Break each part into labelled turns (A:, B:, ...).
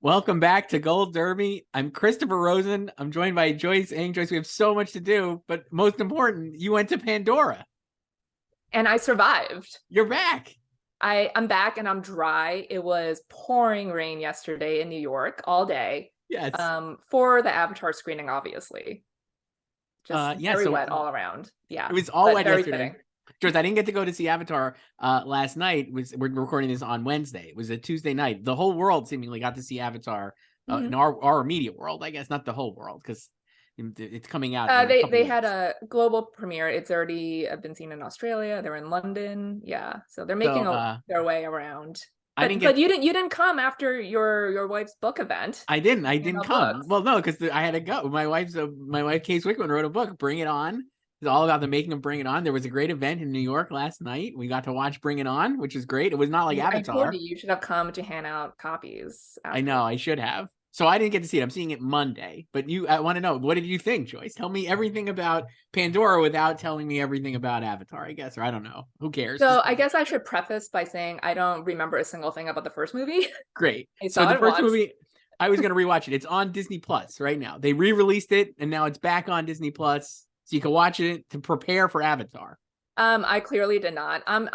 A: Welcome back to Gold Derby. I'm Christopher Rosen. I'm joined by Joyce. And Joyce, we have so much to do, but most important, you went to Pandora.
B: And I survived.
A: You're back.
B: I'm back and I'm dry. It was pouring rain yesterday in New York all day.
A: Yes.
B: For the Avatar screening, obviously. Just very wet all around. Yeah.
A: It was all wet yesterday.
B: Fitting.
A: George, I didn't get to go to see Avatar last night. We're recording this on Wednesday. It was a Tuesday night. The whole world seemingly got to see Avatar in our immediate world, I guess, not the whole world, because it's coming out.
B: They had a global premiere. It's already been seen in Australia. They're in London. Yeah, so they're making their way around. But you didn't come after your wife's book event.
A: I didn't come. Well, no, because I had to go. My wife Case Wickman wrote a book, Bring It On. It's all about the making of Bring It On. There was a great event in New York last night. We got to watch Bring It On, which was great. It was not like Avatar.
B: I told you should have come to hand out copies.
A: I know, I should have. So I didn't get to see it. I'm seeing it Monday. But I want to know, what did you think, Joyce? Tell me everything about Pandora without telling me everything about Avatar, I guess. Or I don't know. Who cares?
B: So I guess I should preface by saying I don't remember a single thing about the first movie.
A: Great. So the first movie, I was going to rewatch it. It's on Disney Plus right now. They re-released it, and now it's back on Disney Plus. So you can watch it to prepare for Avatar.
B: I clearly did not. I'm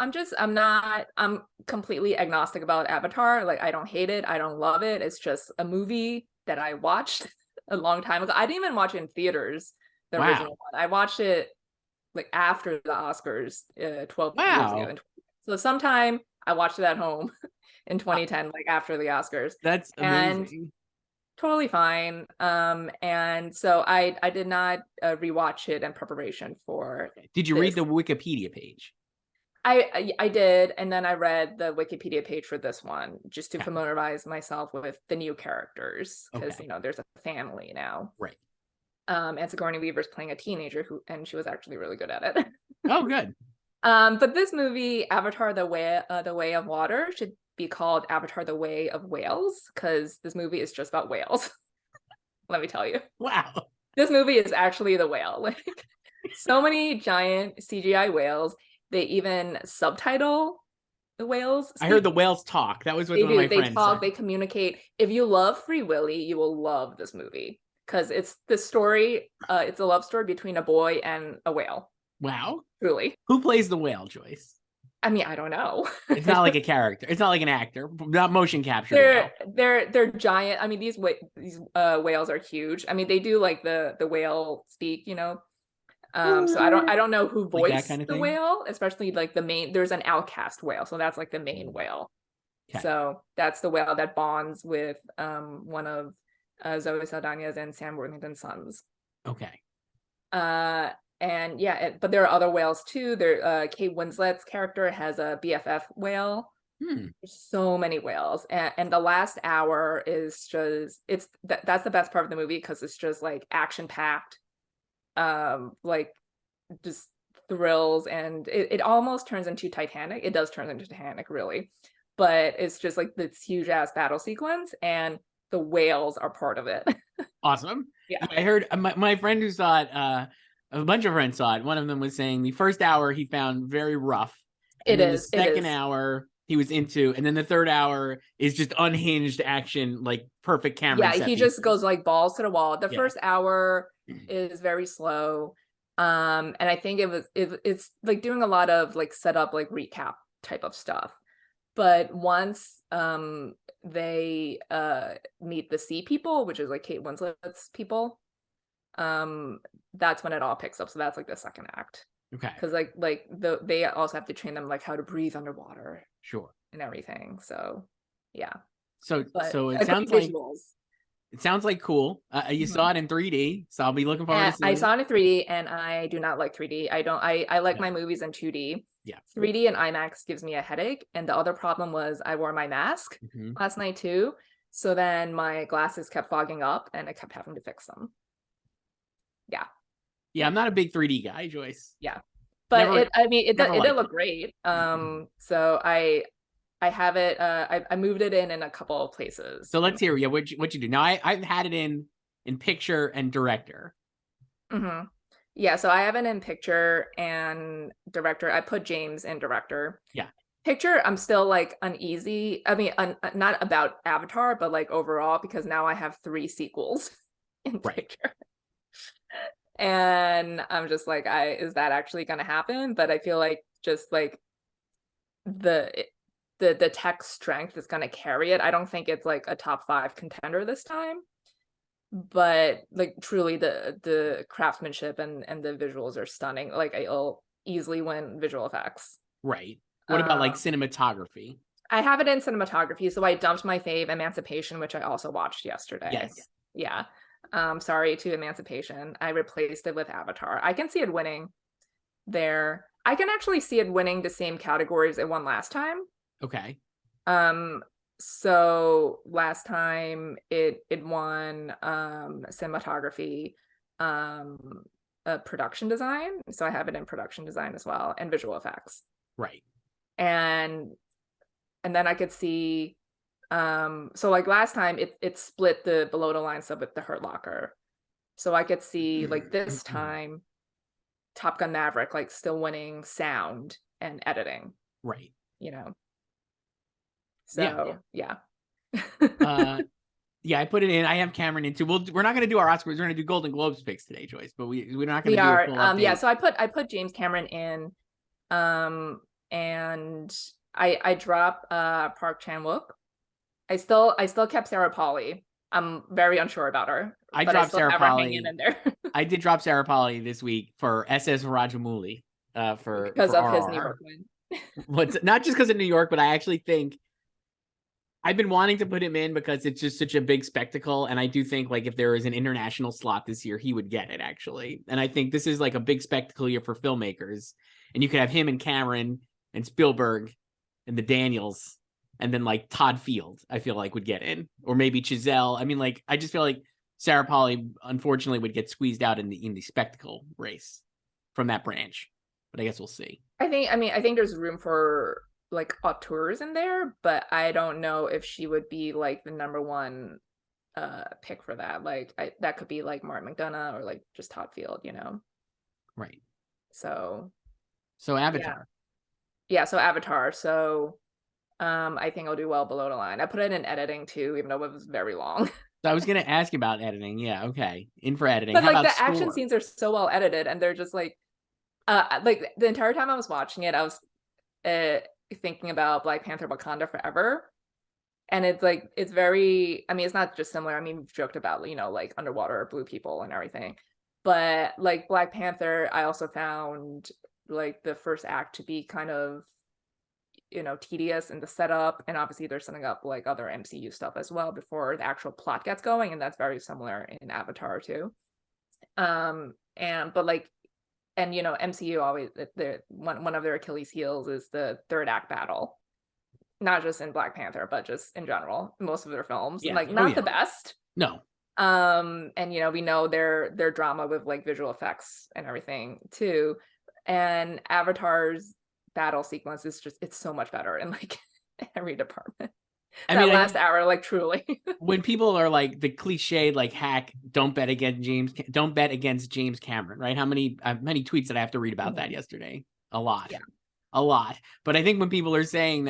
B: completely agnostic about Avatar. Like, I don't hate it. I don't love it. It's just a movie that I watched a long time ago. I didn't even watch it in theaters, the original one. I watched it like after the Oscars 12 years ago. So sometime I watched it at home in 2010, like after the Oscars.
A: That's amazing.
B: And totally fine. And so I did not rewatch it in preparation for.
A: Did you read the Wikipedia page?
B: I did, and then I read the Wikipedia page for this one just to familiarize myself with the new characters, because there's a family now,
A: right?
B: And Sigourney Weaver's playing a teenager and she was actually really good at it.
A: Oh, good.
B: But this movie, Avatar: The Way of Water, should be called Avatar: The Way of Whales, because this movie is just about whales. Let me tell you.
A: Wow.
B: This movie is actually the whale. Like, so many giant CGI whales. They even subtitle the whales.
A: I heard the whales talk. That was what one of my friends said. They talk,
B: they communicate. If you love Free Willy, you will love this movie, because it's the story. It's a love story between a boy and a whale.
A: Wow.
B: Truly.
A: Who plays the whale, Joyce?
B: I mean, I don't know.
A: It's not like a character. It's not like an actor. Not motion capture.
B: They're giant. I mean, these whales are huge. I mean, they do like the whale speak, So I don't know who voiced the whale, especially like the main. There's an outcast whale, so that's like the main whale. Okay. So that's the whale that bonds with one of Zoe Saldana's and Sam Worthington's sons.
A: Okay.
B: And yeah, but there are other whales too. There, Kate Winslet's character has a BFF whale. There's so many whales, and the last hour is just that's the best part of the movie, because it's just like action packed. Like just thrills, and it almost turns into Titanic. It does turn into Titanic, really, but it's just like this huge ass battle sequence, and the whales are part of it.
A: Awesome.
B: Yeah,
A: I heard my friend who saw it, a bunch of friends saw it. One of them was saying the first hour he found very rough. The second hour he was into, and then the third hour is just unhinged action, like perfect camera.
B: Yeah, he just goes like balls to the wall. The first hour is very slow, and I think it's like doing a lot of like setup, like recap type of stuff. But once they meet the sea people, which is like Kate Winslet's people, that's when it all picks up. So that's like the second act.
A: Okay.
B: Because they also have to train them like how to breathe underwater.
A: Sure.
B: And everything. So yeah.
A: So it sounds like visuals. It sounds like cool. You saw it in 3D, so I'll be looking forward to seeing it.
B: I saw it in 3D, and I do not like 3D. I like my movies in 2D.
A: Yeah.
B: 3D and IMAX gives me a headache. And the other problem was I wore my mask last night too. So then my glasses kept fogging up, and I kept having to fix them. Yeah.
A: Yeah, I'm not a big 3D guy, Joyce.
B: Yeah. But it did look great. So I have it. I moved it in a couple of places.
A: So let's hear. Yeah, what you do now? I've had it in picture and director.
B: Yeah, so I have it in picture and director. I put James in director.
A: Yeah.
B: Picture, I'm still like uneasy. I mean, not about Avatar, but like overall, because now I have 3 sequels in picture. And I'm just like, is that actually going to happen? But I feel like just like the tech strength is going to carry it. I don't think it's like a top 5 contender this time, but like truly the craftsmanship and the visuals are stunning. Like it'll easily win visual effects.
A: Right. What about like cinematography?
B: I have it in cinematography, so I dumped my fave Emancipation, which I also watched yesterday.
A: Yes.
B: Yeah. Sorry to Emancipation. I replaced it with Avatar. I can see it winning there. I can actually see it winning the same categories it won last time.
A: Okay.
B: So last time it won cinematography, production design. So I have it in production design as well, and visual effects.
A: Right.
B: And then I could see so like last time it split the below the line sub with the Hurt Locker. So I could see like this time Top Gun Maverick like still winning sound and editing.
A: Right.
B: You know. So yeah.
A: Yeah, I put it in. I have Cameron in too. We're not going to do our Oscars. We're going to do Golden Globes picks today, Joyce. But we're not going to do a full update.
B: Yeah. So I put James Cameron in, and I drop Park Chan-wook. I still kept Sarah Polley. I'm very unsure about her.
A: I dropped Sarah Polley
B: in there.
A: I did drop Sarah Polley this week for SS Rajamouli
B: because of his New York win.
A: Not just because of New York, but I actually think I've been wanting to put him in because it's just such a big spectacle. And I do think like if there is an international slot this year, he would get it actually. And I think this is like a big spectacle year for filmmakers. And you could have him and Cameron and Spielberg and the Daniels and then like Todd Field, I feel like would get in, or maybe Chazelle. I mean, like, I just feel like Sarah Polley unfortunately would get squeezed out in the spectacle race from that branch, but I guess we'll see.
B: I think there's room for like auteurs in there, but I don't know if she would be like the number one pick for that. Like that could be like Martin McDonagh or like just Todd Field, you know?
A: Right.
B: So
A: Avatar.
B: Yeah, so Avatar. So I think I'll do well below the line. I put it in editing too, even though it was very long.
A: So I was gonna ask you about editing. Yeah, okay. In for editing.
B: But
A: how
B: like
A: about
B: the action scenes are so well edited, and they're just like the entire time I was watching it, I was thinking about Black Panther Wakanda Forever. And it's like, it's very, I mean, it's not just similar. I mean, we've joked about, you know, like underwater blue people and everything. But like Black Panther, I also found like the first act to be kind of, you know, tedious in the setup. And obviously they're setting up like other MCU stuff as well before the actual plot gets going. And that's very similar in Avatar too. But like, and you know, MCU always, one of their Achilles heels is the third act battle. Not just in Black Panther, but just in general, most of their films. Yeah. Like not the best.
A: No.
B: And you know, we know their drama with like visual effects and everything too. And Avatar's battle sequence is just, it's so much better in like every department. I mean, last hour, like truly.
A: When people are like the cliche, like hack, don't bet against James Cameron, right? How many tweets did I have to read about that yesterday? A lot. Yeah. A lot. But I think when people are saying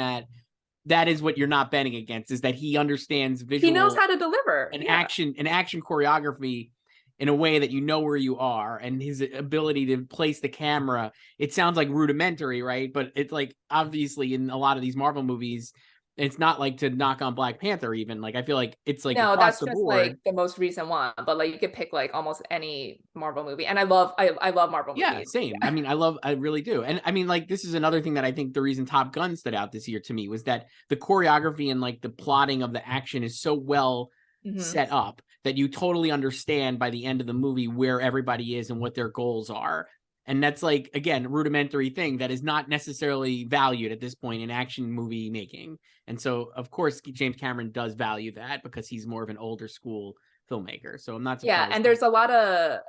A: that is what you're not betting against, is that he understands visual.
B: He knows how to deliver
A: action choreography in a way that you know where you are, and his ability to place the camera. It sounds like rudimentary, right? But it's like obviously in a lot of these Marvel movies, it's not like to knock on Black Panther even. Like I feel like it's like
B: no, that's just board. Like the most recent one, but like you could pick like almost any Marvel movie, and I love Marvel movies.
A: Yeah, same. I mean, I really do. And I mean, like this is another thing that I think the reason Top Gun stood out this year to me was that the choreography and like the plotting of the action is so well set up that you totally understand by the end of the movie where everybody is and what their goals are. And that's like, again, a rudimentary thing that is not necessarily valued at this point in action movie making. And so, of course, James Cameron does value that because he's more of an older school filmmaker. So I'm not surprised.
B: Yeah, and there's a lot of,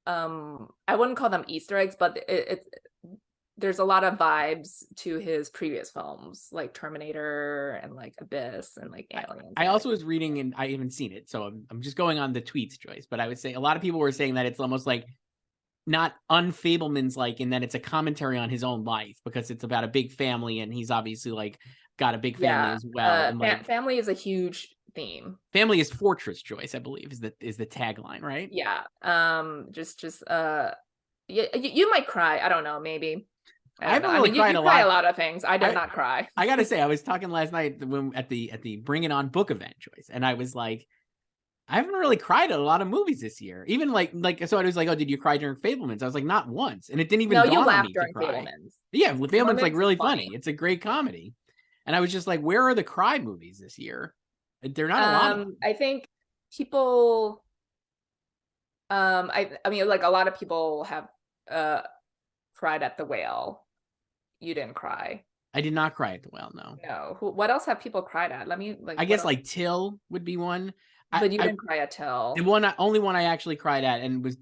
B: I wouldn't call them Easter eggs, but there's a lot of vibes to his previous films, like Terminator and like Abyss and like Aliens.
A: I also was reading, and I haven't seen it, so I'm just going on the tweets, Joyce. But I would say a lot of people were saying that it's almost like not unfablemans like in that it's a commentary on his own life, because it's about a big family and he's obviously like got a big family as well. And like
B: family is a huge theme.
A: Family is fortress, Joyce, I believe is the tagline, right?
B: Yeah. You might cry. I don't know, maybe.
A: I haven't really cried
B: you
A: a
B: cry
A: lot.
B: a lot of things. I did not cry.
A: I gotta say, I was talking last night at the Bring It On book event, Joyce, and I was like, I haven't really cried at a lot of movies this year. Even like so I was like, oh, did you cry during Fablemans? I was like, not once, and it didn't even dawn on me to cry. Fablemans. Yeah, Fablemans like really funny. It's a great comedy, and I was just like, where are the cry movies this year? They're not a lot of them.
B: I think people. I mean, like a lot of people have cried at The Whale. You didn't cry.
A: I did not cry at The Whale. No.
B: No. What else have people cried at? Let me like.
A: I guess like Till would be one.
B: But you didn't cry at Till.
A: The only one I actually cried at and was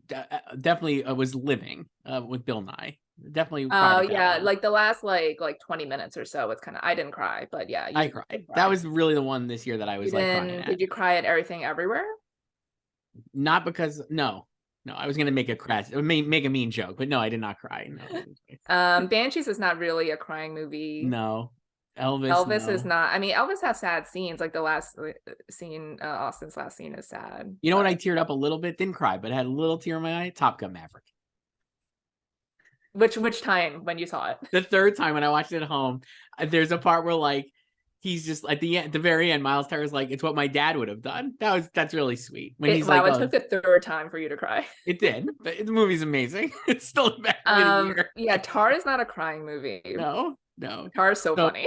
A: definitely was Living with Bill Nye. Definitely.
B: Oh yeah, like the last like 20 minutes or so. It's kind of I didn't cry, but yeah,
A: I cried. That was really the one this year that I was crying at.
B: Did you cry at Everything Everywhere?
A: Not because no, I was gonna make a make a mean joke, but no, I did not cry.
B: No. Banshees is not really a crying movie.
A: No. Elvis
B: is not. I mean, Elvis has sad scenes. Like the last scene, Austin's last scene is sad.
A: You know what? I teared up a little bit, didn't cry, but I had a little tear in my eye. Top Gun Maverick.
B: Which time when you saw it?
A: The third time when I watched it at home. There's a part where like he's just at the very end. Miles Teller's like, "It's what my dad would have done." That's really sweet. When he's like,
B: "It took the third time for you to cry."
A: It did. But the movie's amazing. It's still a bad movie.
B: Yeah, Tar is not a crying movie.
A: No.
B: Tar is so funny.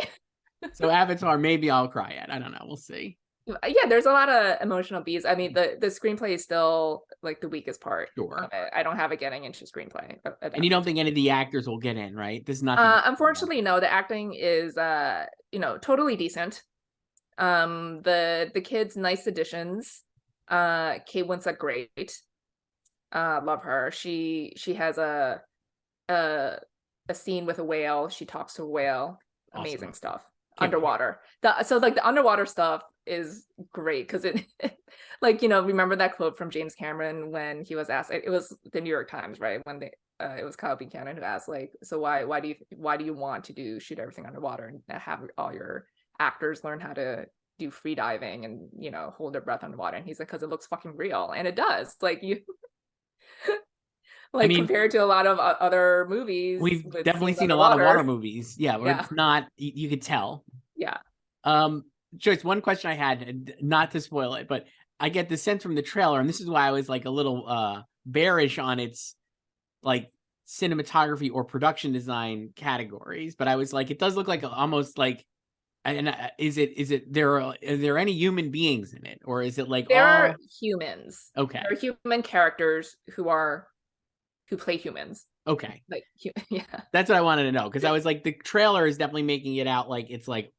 A: So Avatar, maybe I'll cry at. I don't know. We'll see.
B: Yeah, there's a lot of emotional beats. I mean, the screenplay is still like the weakest part.
A: Sure.
B: I don't have it getting into screenplay.
A: And you don't think any of the actors will get in, right? This is not.
B: Unfortunately, no. The acting is totally decent. The kids, nice additions. Kate Winslet, great. Love her. She has a scene with a whale. She talks to a whale. Amazing stuff. Underwater. The underwater stuff is great because it like remember that quote from James Cameron when he was asked, it was the New York Times, right, when it was Kyle Buchanan who asked like, so why do you want to shoot everything underwater and have all your actors learn how to do free diving and hold their breath underwater? And he's like, because it looks fucking real, and it does. Like you like compared to a lot of other movies,
A: we've definitely seen a lot of water movies. Yeah, where it's not, you could tell.
B: Yeah.
A: Joyce, one question I had, not to spoil it, but I get the sense from the trailer, and this is why I was like a little bearish on its like cinematography or production design categories, but I was like, it does look like almost like, and are there any human beings in it, or is it like
B: there are humans?
A: Okay,
B: there are human characters who play humans.
A: Okay.
B: Like, yeah.
A: That's what I wanted to know, because I was like, the trailer is definitely making it out like it's like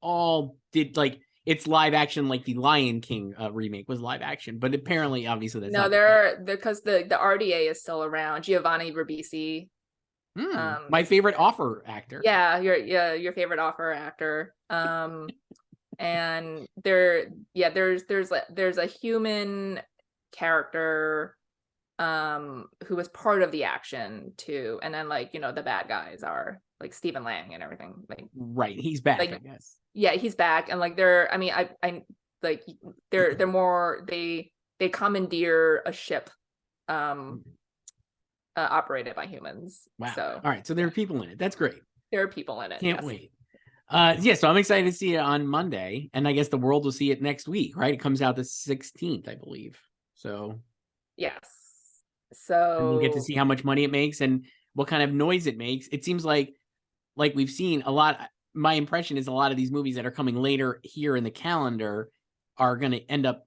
A: it's live action, like the Lion King remake was live action, but apparently, obviously, that's not
B: because the RDA is still around. Giovanni Ribisi,
A: my favorite offer actor.
B: Yeah, your favorite offer actor. And there's a human character who was part of the action too, and then like the bad guys are like Stephen Lang and everything, like
A: right, he's back, like, I guess.
B: Yeah, he's back, and like they're more they commandeer a ship operated by humans.
A: Wow.
B: So
A: all right, so there are people in it. That's great.
B: There are people in it.
A: Can't wait. So I'm excited to see it on Monday, and I guess the world will see it next week, right? It comes out the 16th, I believe. So
B: yes. So
A: and we'll get to see how much money it makes and what kind of noise it makes. It seems like we've seen a lot. My impression is a lot of these movies that are coming later here in the calendar are going to end up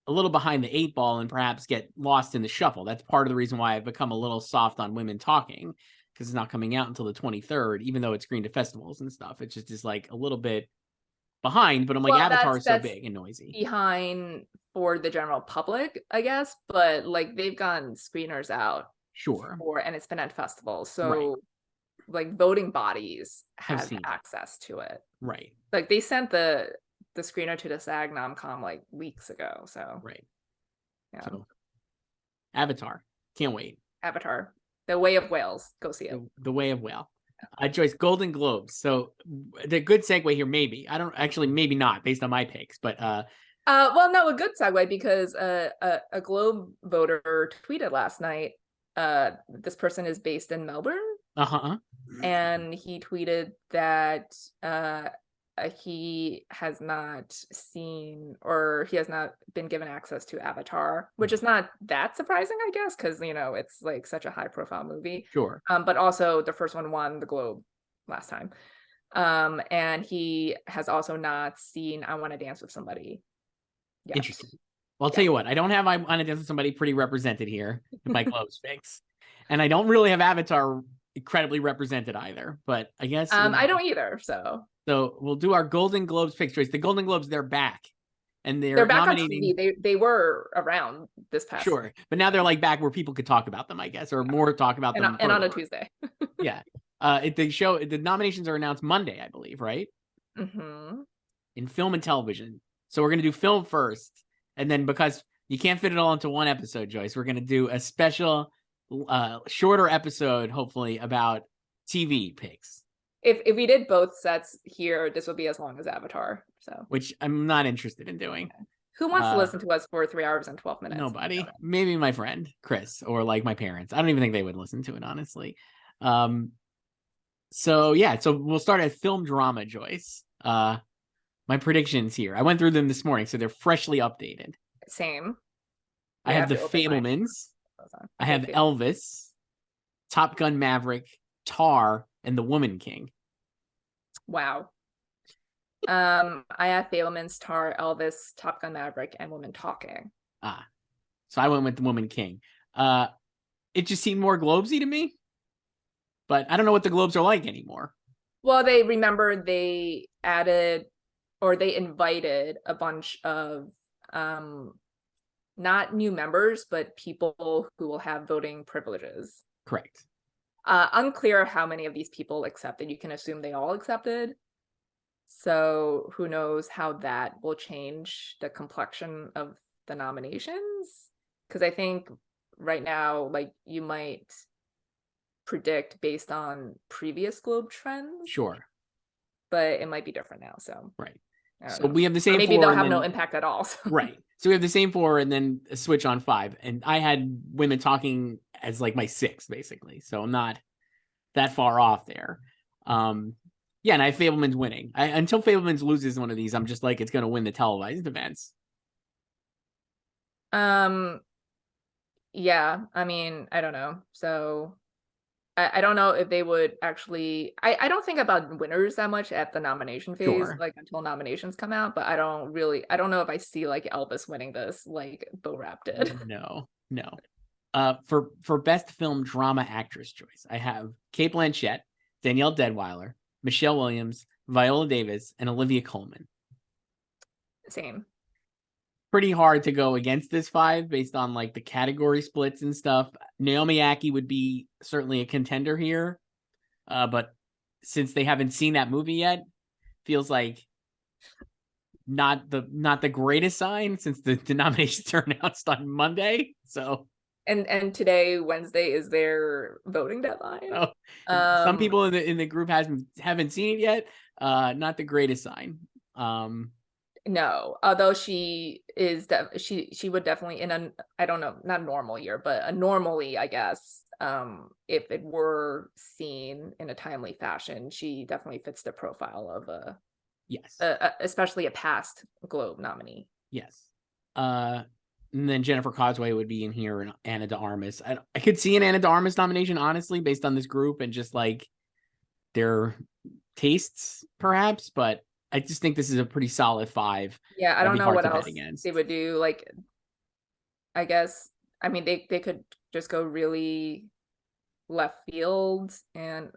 A: a little behind the 8 ball and perhaps get lost in the shuffle. That's part of the reason why I've become a little soft on Women Talking, because it's not coming out until the 23rd, even though it's screened at festivals and stuff. It's just like a little bit behind, but I'm like, Avatar is so big and noisy.
B: Behind for the general public, I guess, but like they've gotten screeners out.
A: Sure.
B: And it's been at festivals. So right. Like voting bodies have access to it.
A: Right.
B: Like they sent the screener to the SAG Nomcom like weeks ago. So
A: right. Yeah. So Avatar. Can't wait.
B: Avatar. The Way of Whales. Go see it.
A: The Way of Whale. Joyce, Golden Globes. So the good segue here, maybe. I don't actually, maybe not based on my picks, but
B: well, no, a good segue because a Globe voter tweeted last night. This person is based in Melbourne. And he tweeted that he has not seen, or he has not been given access to Avatar, which is not that surprising, I guess, because it's like such a high profile movie.
A: Sure.
B: But also the first one won the Globe last time. And he has also not seen I Want to Dance with Somebody yet.
A: Interesting. Well, I'll tell you what, I don't have I Want to Dance with Somebody pretty represented here in my Globes picks. And I don't really have Avatar incredibly represented either, but I guess
B: I don't either. So
A: we'll do our Golden Globes picks, Joyce. The Golden Globes, they're back, and they're
B: back
A: nominating.
B: on TV. They were around this past.
A: Sure, but now they're like back where people could talk about them, I guess, or more talk about them.
B: And on a Tuesday.
A: Yeah, the nominations are announced Monday, I believe, right?
B: Mm-hmm.
A: In film and television. So we're gonna do film first, and then because you can't fit it all into one episode, Joyce, we're gonna do a special. Shorter episode, hopefully, about TV picks.
B: If we did both sets here, this would be as long as Avatar. So,
A: which I'm not interested in doing.
B: Who wants to listen to us for 3 hours and 12 minutes?
A: Nobody. Maybe my friend Chris, or like my parents. I don't even think they would listen to it, honestly. So we'll start at film drama, Joyce. My predictions here. I went through them this morning, so they're freshly updated.
B: Same.
A: I have The Fabelmans. I have Elvis, Top Gun Maverick, Tar, and The Woman King.
B: Wow. I have Fabelmans, Tar, Elvis, Top Gun Maverick, and Woman Talking.
A: So I went with The Woman King. It just seemed more Globesy to me, but I don't know what the Globes are like anymore.
B: Well, they added, or they invited a bunch of not new members, but people who will have voting privileges.
A: Correct.
B: Unclear how many of these people accepted. You can assume they all accepted. So who knows how that will change the complexion of the nominations? Because I think right now, like, you might predict based on previous Globe trends.
A: Sure.
B: But it might be different now. So
A: right. So we have the same.
B: Maybe they'll have no impact at all. So.
A: Right. So we have the same 4 and then a switch on 5. And I had Women Talking as like my 6, basically. So I'm not that far off there. And I have Fabelmans winning. Until Fabelmans loses one of these, I'm just like, it's going to win the televised events.
B: Yeah, I mean, I don't know. So I don't know if they would actually. I don't think about winners that much at the nomination phase, like until nominations come out. But I don't know if I see like Elvis winning this, like Bo Rap did.
A: No. For best film drama actress choice, I have Cate Blanchett, Danielle Deadwyler, Michelle Williams, Viola Davis, and Olivia Colman.
B: Same.
A: Pretty hard to go against this 5 based on like the category splits and stuff. Naomi Ackie would be certainly a contender here, but since they haven't seen that movie yet, feels like not the greatest sign since the nominations are announced on Monday. So
B: and today, Wednesday, is their voting deadline.
A: Oh, some people in the group haven't seen it yet. Not the greatest sign.
B: No, although she is she would definitely, in a, I don't know, not a normal year, but normally, I guess, if it were seen in a timely fashion, she definitely fits the profile of especially a past Globe nominee.
A: Yes. And then Jennifer Causeway would be in here, and Ana de Armas. I could see an Ana de Armas nomination, honestly, based on this group and just like their tastes, perhaps, but I just think this is a pretty solid 5.
B: Yeah, I don't know what else they would do. Like, I guess, I mean, they could just go really left field and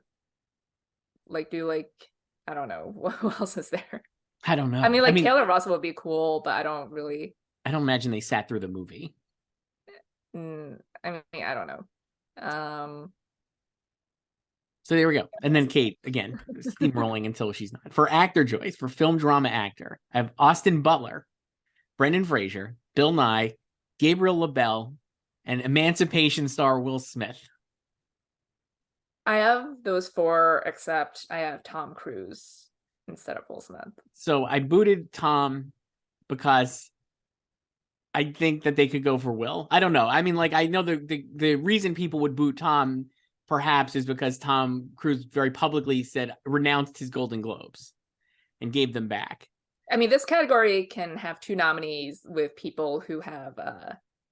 B: like do like, I don't know, what else is there?
A: I don't know.
B: I mean, Taylor Russell would be cool, but I don't
A: imagine they sat through the movie.
B: I mean, I don't know.
A: So there we go. And then Kate, again, steamrolling until she's not. For actor choice, for film drama actor, I have Austin Butler, Brendan Fraser, Bill Nye, Gabriel LaBelle, and Emancipation star Will Smith.
B: I have those 4, except I have Tom Cruise instead of Will Smith.
A: So I booted Tom because I think that they could go for Will. I don't know. I mean, like, I know the reason people would boot Tom perhaps is because Tom Cruise very publicly renounced his Golden Globes and gave them back.
B: I mean, this category can have 2 nominees with people who have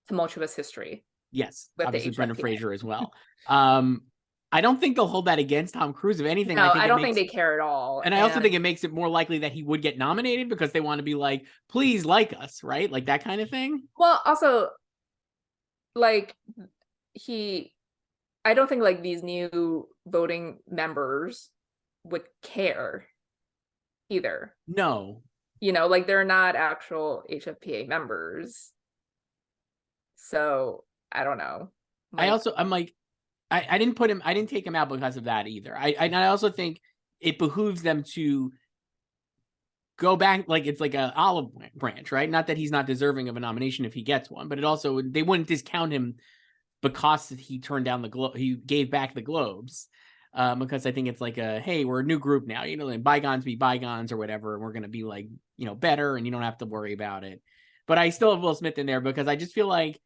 B: tumultuous history.
A: Yes, obviously Brendan Fraser as well. I don't think they'll hold that against Tom Cruise. If anything,
B: no, I don't think they care at all.
A: And I also think it makes it more likely that he would get nominated because they want to be like, please like us, right? Like that kind of thing.
B: Well, also, like, I don't think like these new voting members would care either.
A: No.
B: You know, like they're not actual HFPA members. So I don't know.
A: I didn't take him out because of that either. I also think it behooves them to go back, like it's like an olive branch, right? Not that he's not deserving of a nomination if he gets one, but they wouldn't discount him because he turned down he gave back the Globes. Because I think it's like hey, we're a new group now, you know, like bygones be bygones or whatever, and we're gonna be like, you know, better, and you don't have to worry about it. But I still have Will Smith in there because I just feel like,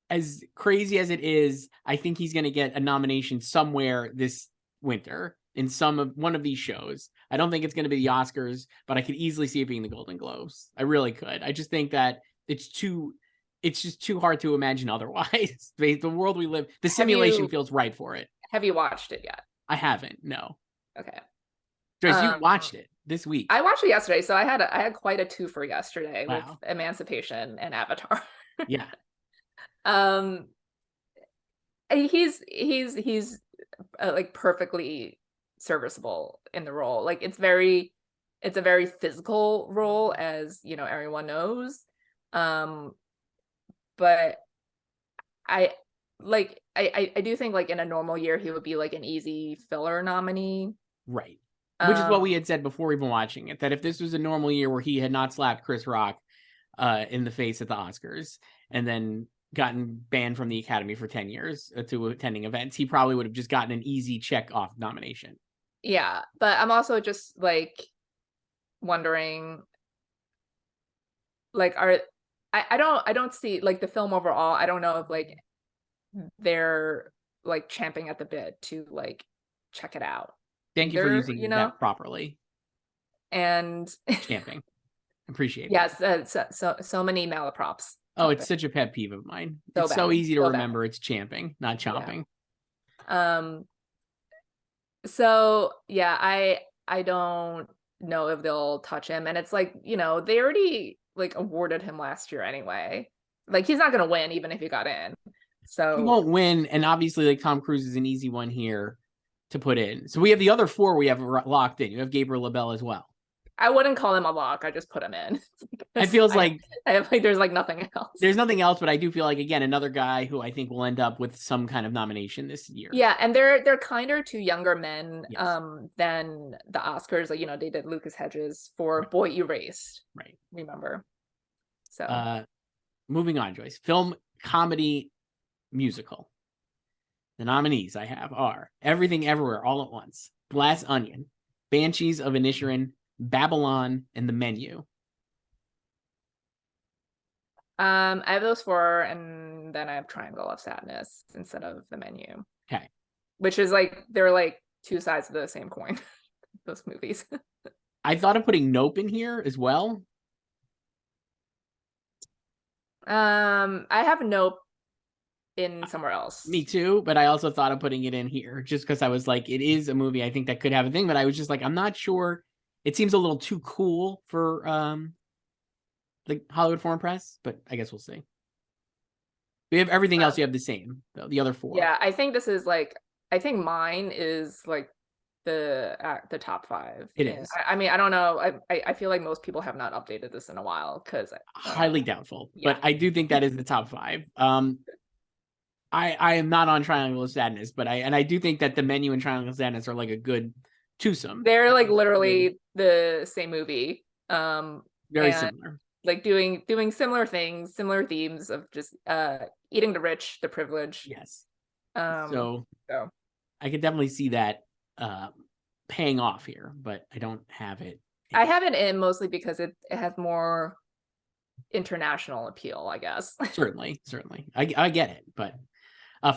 A: as crazy as it is, I think he's gonna get a nomination somewhere this winter in one of these shows. I don't think it's gonna be the Oscars, but I could easily see it being the Golden Globes. I really could. I just think that it's just too hard to imagine otherwise. The world we live, the simulation feels right for it.
B: Have you watched it yet?
A: I haven't. No.
B: Okay.
A: Joyce, you watched it this week.
B: I watched it yesterday, so I had quite a twofer yesterday with Emancipation and Avatar.
A: Yeah.
B: He's like perfectly serviceable in the role. Like it's a very physical role, as you know, everyone knows. But I do think like in a normal year he would be like an easy filler nominee.
A: Right. Which is what we had said before even watching it, that if this was a normal year where he had not slapped Chris Rock in the face at the Oscars and then gotten banned from the Academy for 10 years to attending events, he probably would have just gotten an easy check off nomination.
B: Yeah, but I'm also just like wondering, like, I don't see like the film overall. I don't know if like they're like champing at the bit to like check it out.
A: Thank you for using that properly.
B: And
A: champing. Appreciate it.
B: Yes, so many malaprops.
A: Oh, it's such a pet peeve of mine. It's so easy to remember. It's champing, not chomping.
B: Yeah. So yeah, I don't know if they'll touch him, and it's like, you know, they already like awarded him last year anyway. Like he's not gonna win even if he got in. So
A: he won't win, and obviously like Tom Cruise is an easy one here to put in. So we have the other 4 we have locked in. You have Gabriel LaBelle as well.
B: I wouldn't call him a lock. I just put him in.
A: It feels like
B: there's like nothing else.
A: There's nothing else, but I do feel like, again, another guy who I think will end up with some kind of nomination this year.
B: Yeah, and they're kinder to younger men than the Oscars. Like, you know, they did Lucas Hedges for Boy Erased.
A: Right.
B: Remember. So
A: moving on, Joyce. Film, comedy, musical. The nominees I have are Everything Everywhere All at Once, Glass Onion, Banshees of Inisherin, Babylon, and The Menu.
B: I have those 4, and then I have Triangle of Sadness instead of The Menu.
A: Okay.
B: Which is like, they're like 2 sides of the same coin, those movies.
A: I thought of putting Nope in here as well.
B: I have Nope in somewhere else.
A: Me too, but I also thought of putting it in here just because I was like, it is a movie I think that could have a thing, but I was just like, I'm not sure. It seems a little too cool for like Hollywood Foreign Press, but I guess we'll see. We have everything else. You have the same, though, the other 4.
B: Yeah, I think this is like, I think mine is like the top 5.
A: It is.
B: I mean, I don't know. I feel like most people have not updated this in a while because
A: highly doubtful. Yeah. But I do think that is the top 5. I am not on Triangle of Sadness, but I do think that The Menu and Triangle of Sadness are like a good twosome.
B: They're like literally the same movie.
A: Very similar.
B: Like doing similar things, similar themes of just eating the rich, the privileged.
A: Yes. I could definitely see that paying off here, but I don't have it.
B: I have it in mostly because it has more international appeal, I guess.
A: Certainly. I get it, but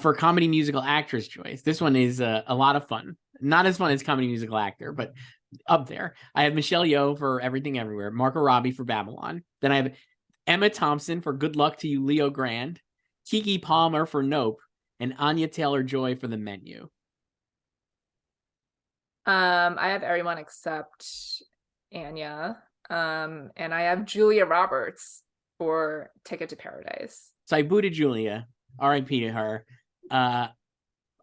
A: for comedy musical actress choice, this one is a lot of fun. Not as fun as comedy musical actor, but up there. I have Michelle Yeoh for Everything Everywhere, Margot Robbie for Babylon. Then I have Emma Thompson for Good Luck to You, Leo Grand, Keke Palmer for Nope, and Anya Taylor-Joy for The Menu.
B: I have everyone except Anya. And I have Julia Roberts for Ticket to Paradise.
A: So I booted Julia. R.I.P. to her.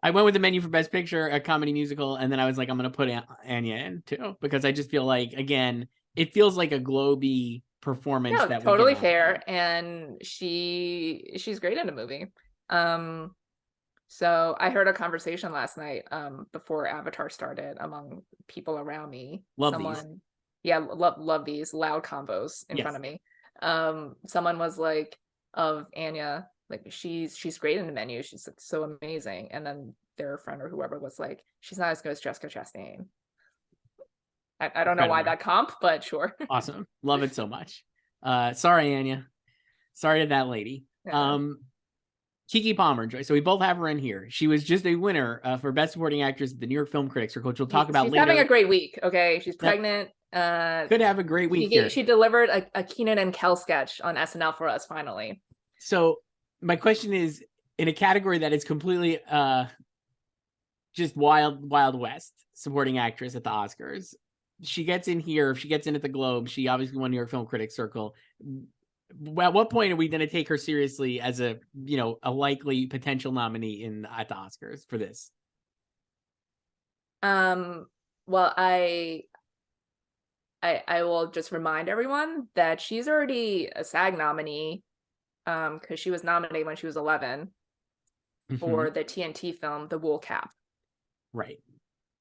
A: I went with The Menu for Best Picture, a comedy musical, and then I was like, I'm going to put Anya in too, because I just feel like, again, it feels like a Globey performance.
B: No,
A: that
B: totally fair, and she's great in the movie. So I heard a conversation last night before Avatar started among people around me.
A: Love these.
B: Yeah, love these loud combos in front of me. Someone was like, of Anya, like she's great in The Menu, she's so amazing, and then their friend or whoever was like, she's not as good as Jessica Chastain. I don't know why that comp, but sure.
A: Awesome, love it so much. Sorry, Anya, sorry to that lady. Yeah. Keke Palmer, Joyce. So we both have her in here. She was just a winner for Best Supporting Actress at the New York Film Critics Circle, which we'll talk about later.
B: She's having a great week. Okay, she's pregnant.
A: Could have a great week here.
B: She delivered a Keenan and Kel sketch on SNL for us finally.
A: So my question is, in a category that is completely just wild west, supporting actress at the Oscars, she gets in here. If she gets in at the Globe, she obviously won New York Film Critics Circle. At what point are we going to take her seriously as a likely potential nominee at the Oscars for this?
B: Well, I will just remind everyone that she's already a SAG nominee, because she was nominated when she was 11 for the TNT film The Wool Cap. Right.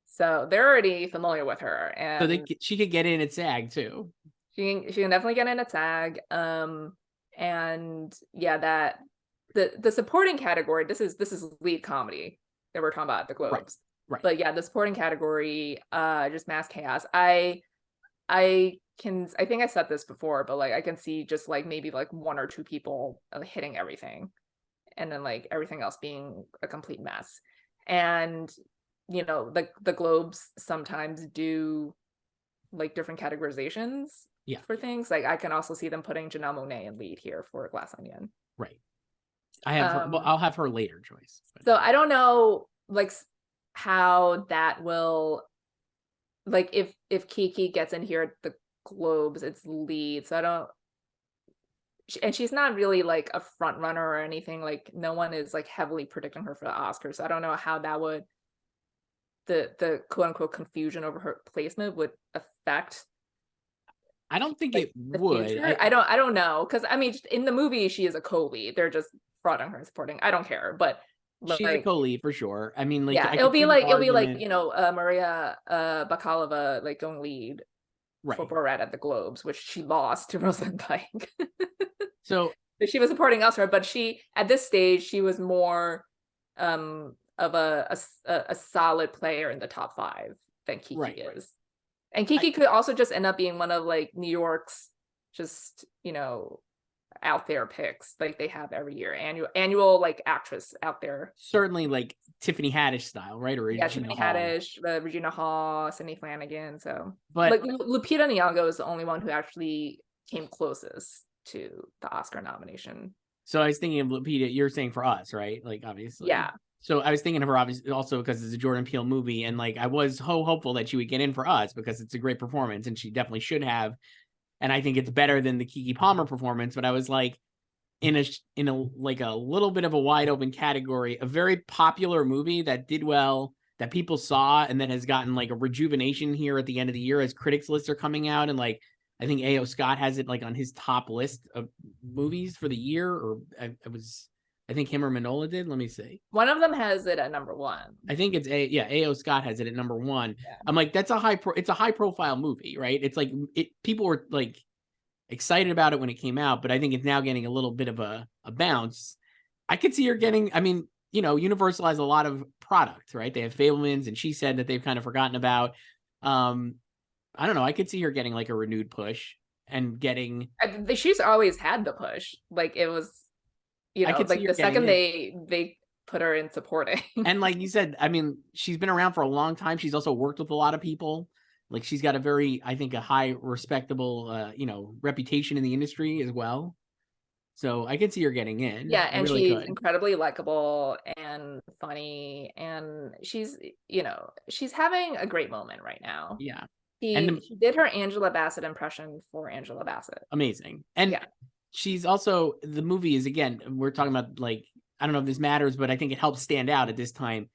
B: So they're already familiar with her, and
A: so she could get in at SAG too.
B: She can definitely get in at SAG. And yeah, that the supporting category, this is lead comedy that we're talking about at the Globes. Right. But yeah, the supporting category, just mass chaos. I think I said this before, but like I can see just like maybe like one or two people hitting everything, and then like everything else being a complete mess. And the Globes sometimes do like different categorizations for things. Like I can also see them putting Janelle Monáe in lead here for Glass Onion.
A: Right. I have her, well, I'll have her later, Joyce.
B: So I don't know like how that will, like if Keke gets in here at the Globes, it's lead. So I don't, and she's not really like a front runner or anything. Like no one is like heavily predicting her for the Oscars. So I don't know how that would, the quote unquote confusion over her placement would affect.
A: I don't think it would.
B: I don't know, because I mean, in the movie she is a co-lead. They're just frauding her and supporting. I don't care, but
A: she's a co-lead for sure. I mean, like
B: it'll be like Maria Bakalova like going lead for Borat at the Globes, which she lost to Rosen.
A: So
B: she was supporting elsewhere, but she at this stage she was more of a solid player in the top 5 than Keke is. And Keke could also just end up being one of like New York's just, out there picks like they have every year, annual like actress out there.
A: Certainly like Tiffany Haddish style, right? Or
B: Tiffany Haddish, Regina Hall, Sydney Flanagan. So, but like Lupita Nyong'o is the only one who actually came closest to the Oscar nomination.
A: So I was thinking of Lupita. You're saying for us, right? Like obviously,
B: yeah.
A: So I was thinking of her obviously also because it's a Jordan Peele movie, and like I was hopeful that she would get in for us because it's a great performance, and she definitely should have. And I think it's better than the Keke Palmer performance. But I was like, in a like a little bit of a wide open category, a very popular movie that did well, that people saw, and that has gotten like a rejuvenation here at the end of the year as critics lists are coming out, and like I think A.O. Scott has it like on his top list of movies for the year, or I think him or Manola did. Let me see.
B: One of them has it at number 1.
A: I think it's A.O. Scott has it at number 1. Yeah. I'm like, that's it's a high profile movie, right? It's like people were like excited about it when it came out, but I think it's now getting a little bit of a bounce. I could see her getting, I mean, Universal has a lot of product, right? They have Fabelmans, and she said that they've kind of forgotten about. I don't know. I could see her getting like a renewed push and getting.
B: She's always had the push. Like it was, like the second they put her in supporting.
A: And like you said, I mean, she's been around for a long time. She's also worked with a lot of people. Like she's got a very, I think, a high respectable, reputation in the industry as well. So I could see her getting in.
B: Yeah, and really she's incredibly likable and funny, and she's having a great moment right now.
A: Yeah.
B: She did her Angela Bassett impression for Angela Bassett.
A: Amazing. And she's also, the movie is, again, we're talking about, like, I don't know if this matters, but I think it helps stand out at this time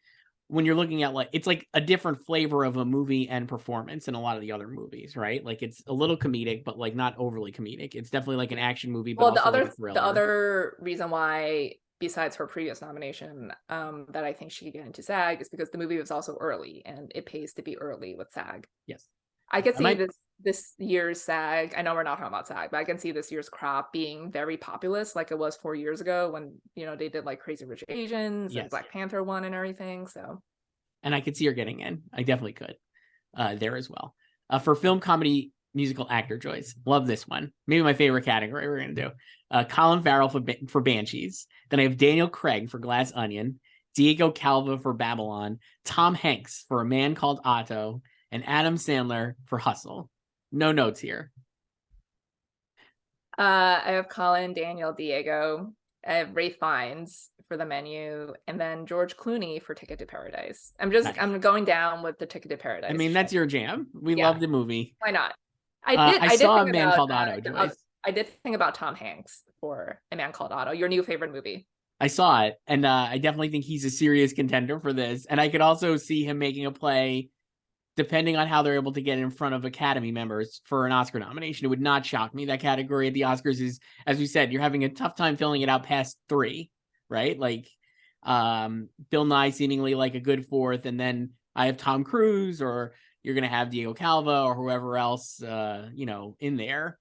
A: when you're looking at, like, it's like a different flavor of a movie and performance than a lot of the other movies, right? Like it's a little comedic, but like not overly comedic. It's definitely like an action movie, but also
B: the other reason why, besides her previous nomination, that I think she could get into SAG is because the movie was also early, and it pays to be early with SAG.
A: Yes.
B: I could see this year's SAG. I know we're not talking about SAG, but I can see this year's crop being very populous, like it was 4 years ago when they did like Crazy Rich Asians and Black Panther won and everything. So,
A: and I could see her getting in. I definitely could there as well. For film, comedy, musical actor, Joyce, love this one. Maybe my favorite category we're gonna do. Colin Farrell for Banshees. Then I have Daniel Craig for Glass Onion, Diego Calva for Babylon, Tom Hanks for A Man Called Otto, and Adam Sandler for Hustle. No notes here.
B: I have Colin, Daniel, Diego. I have Ralph Fiennes for The Menu, and then George Clooney for Ticket to Paradise. I'm going down with the Ticket to Paradise.
A: I mean, that's your jam. We love the movie.
B: Why not?
A: I saw A Man Called Otto, Joyce.
B: I did think about Tom Hanks for A Man Called Otto, your new favorite movie.
A: I saw it, and I definitely think he's a serious contender for this. And I could also see him making a play, depending on how they're able to get in front of Academy members for an Oscar nomination. It would not shock me. That category at the Oscars is, as we said, you're having a tough time filling it out past 3, right? Like Bill Nye seemingly like a good 4th, and then I have Tom Cruise, or you're going to have Diego Calva or whoever else, in there.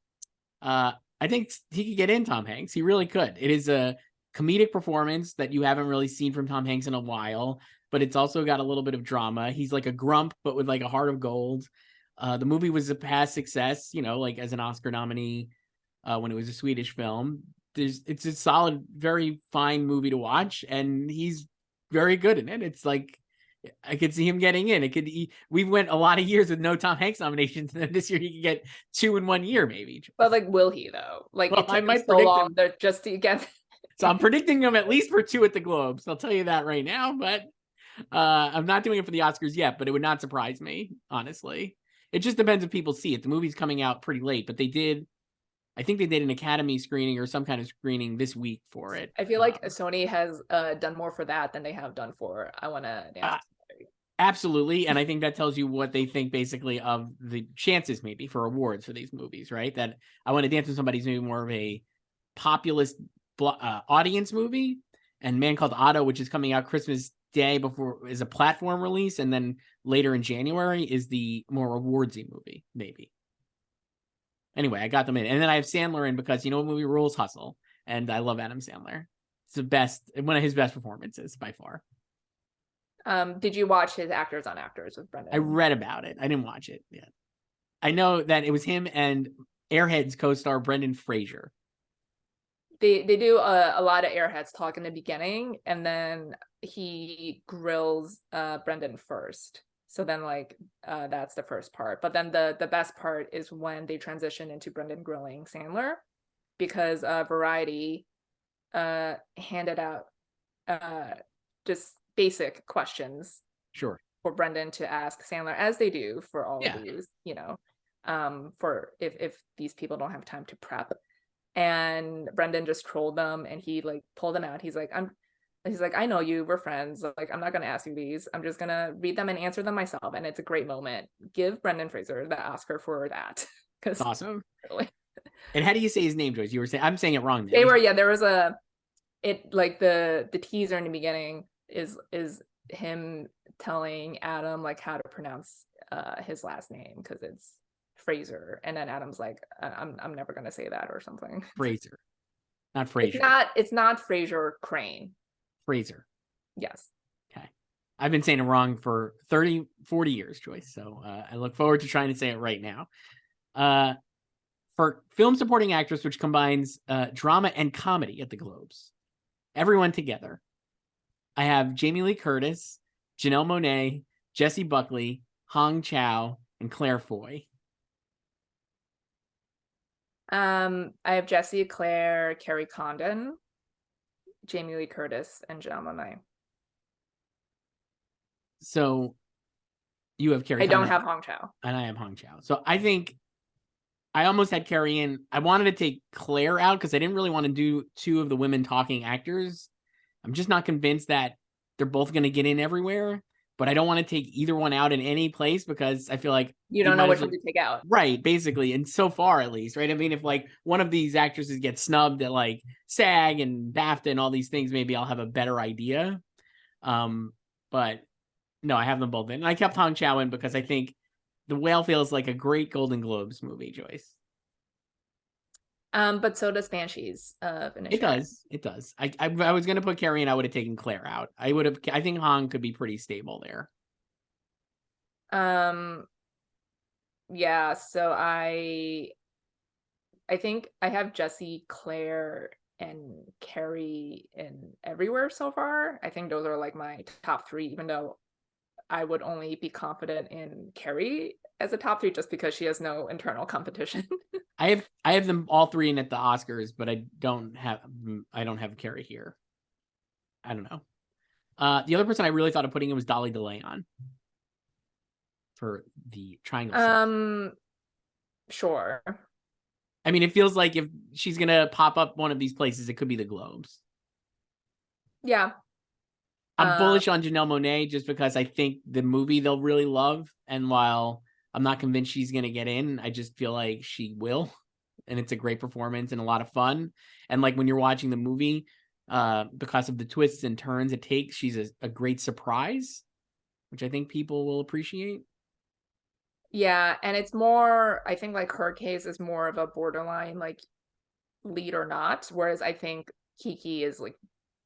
A: I think he could get in, Tom Hanks. He really could. It is a comedic performance that you haven't really seen from Tom Hanks in a while, but it's also got a little bit of drama. He's like a grump, but with like a heart of gold. The movie was a past success, like as an Oscar nominee when it was a Swedish film. It's a solid, very fine movie to watch, and he's very good in it. It's like, I could see him getting in. We went a lot of years with no Tom Hanks nominations, and then this year he could get 2 in 1 year, maybe.
B: But like, will he though? Like, it took him so long just to get.
A: So I'm predicting him at least for 2 at the Globes. I'll tell you that right now, but I'm not doing it for the Oscars yet, but it would not surprise me, honestly. It just depends if people see it. The movie's coming out pretty late, but I think they did an Academy screening or some kind of screening this week for it.
B: I feel like Sony has done more for that than they have done for I Wanna Dance.
A: Absolutely. And I think that tells you what they think basically of the chances maybe for awards for these movies, right? That I Want to Dance with Somebody is maybe more of a populist audience movie, and Man Called Otto, which is coming out Christmas Day before, is a platform release, and then later in January is the more awardsy movie, maybe. Anyway, I got them in. And then I have Sandler in because what movie rules? Hustle. And I love Adam Sandler. It's one of his best performances by far.
B: Did you watch his Actors on Actors with Brendan?
A: I read about it. I didn't watch it yet. I know that it was him and Airheads co-star Brendan Fraser.
B: They do a lot of Airheads talk in the beginning, and then he grills Brendan first. So then that's the first part. But then the best part is when they transition into Brendan grilling Sandler, because Variety handed out just basic questions for Brendan to ask Sandler, as they do for all of these, for if these people don't have time to prep. And Brendan just trolled them, and he pulled them out. He's like, I know you, we're friends. Like, I'm not gonna ask you these. I'm just gonna read them and answer them myself. And it's a great moment. Give Brendan Fraser the Oscar for that.
A: That's awesome. Really. And how do you say his name, Joyce? You were saying, I'm saying it wrong.
B: There was the teaser in the beginning is him telling Adam how to pronounce his last name, because it's Fraser, and then Adam's like, I'm never gonna say that or something.
A: Fraser, not Fraser.
B: It's not Fraser Crane.
A: Fraser.
B: Yes.
A: Okay. I've been saying it wrong for 30, 40 years, Joyce. So I look forward to trying to say it right now. For film supporting actress, which combines drama and comedy at the Globes, everyone together, I have Jamie Lee Curtis, Janelle Monáe, Jessie Buckley, Hong Chow, and Claire Foy.
B: I have Jessie, Claire, Carrie Condon, Jamie Lee Curtis, and Janelle Monáe.
A: So you have Carrie.
B: I don't have Hong Chow.
A: And I have Hong Chow. So I think I almost had Carrie in. I wanted to take Claire out because I didn't really want to do two of the women talking actors. I'm just not convinced that they're both going to get in everywhere. But I don't want to take either one out in any place because I feel like
B: you don't know which one to take out.
A: Right, basically. And so far, at least, right? I mean, if like one of these actresses gets snubbed at like SAG and BAFTA and all these things, maybe I'll have a better idea. But no, I have them both in. And I kept Hong Chow in because I think The Whale feels like a great Golden Globes movie, Joyce.
B: But so does Banshees of Inisherin.
A: It does. I was going to put Carrie in. I would have taken Claire out. I think Hong could be pretty stable there.
B: Yeah, so I think I have Jessie, Claire, and Carrie in everywhere so far. I think those are like my top three, even though I would only be confident in Carrie as a top three just because she has no internal competition.
A: I have them all three in at the Oscars, but I don't have Carrie here. I don't know. The other person I really thought of putting in was Dolly DeLeon for the Triangle.
B: Sure.
A: I mean, it feels like if she's gonna pop up one of these places, it could be the Globes.
B: Yeah.
A: I'm bullish on Janelle Monáe just because I think the movie they'll really love, and while I'm not convinced she's gonna get in, I just feel like she will, and it's a great performance and a lot of fun. And like when you're watching the movie, because of the twists and turns it takes, she's a great surprise, which I think people will appreciate.
B: Yeah, and it's more, I think like her case is more of a borderline like lead or not, whereas I think Kiki is like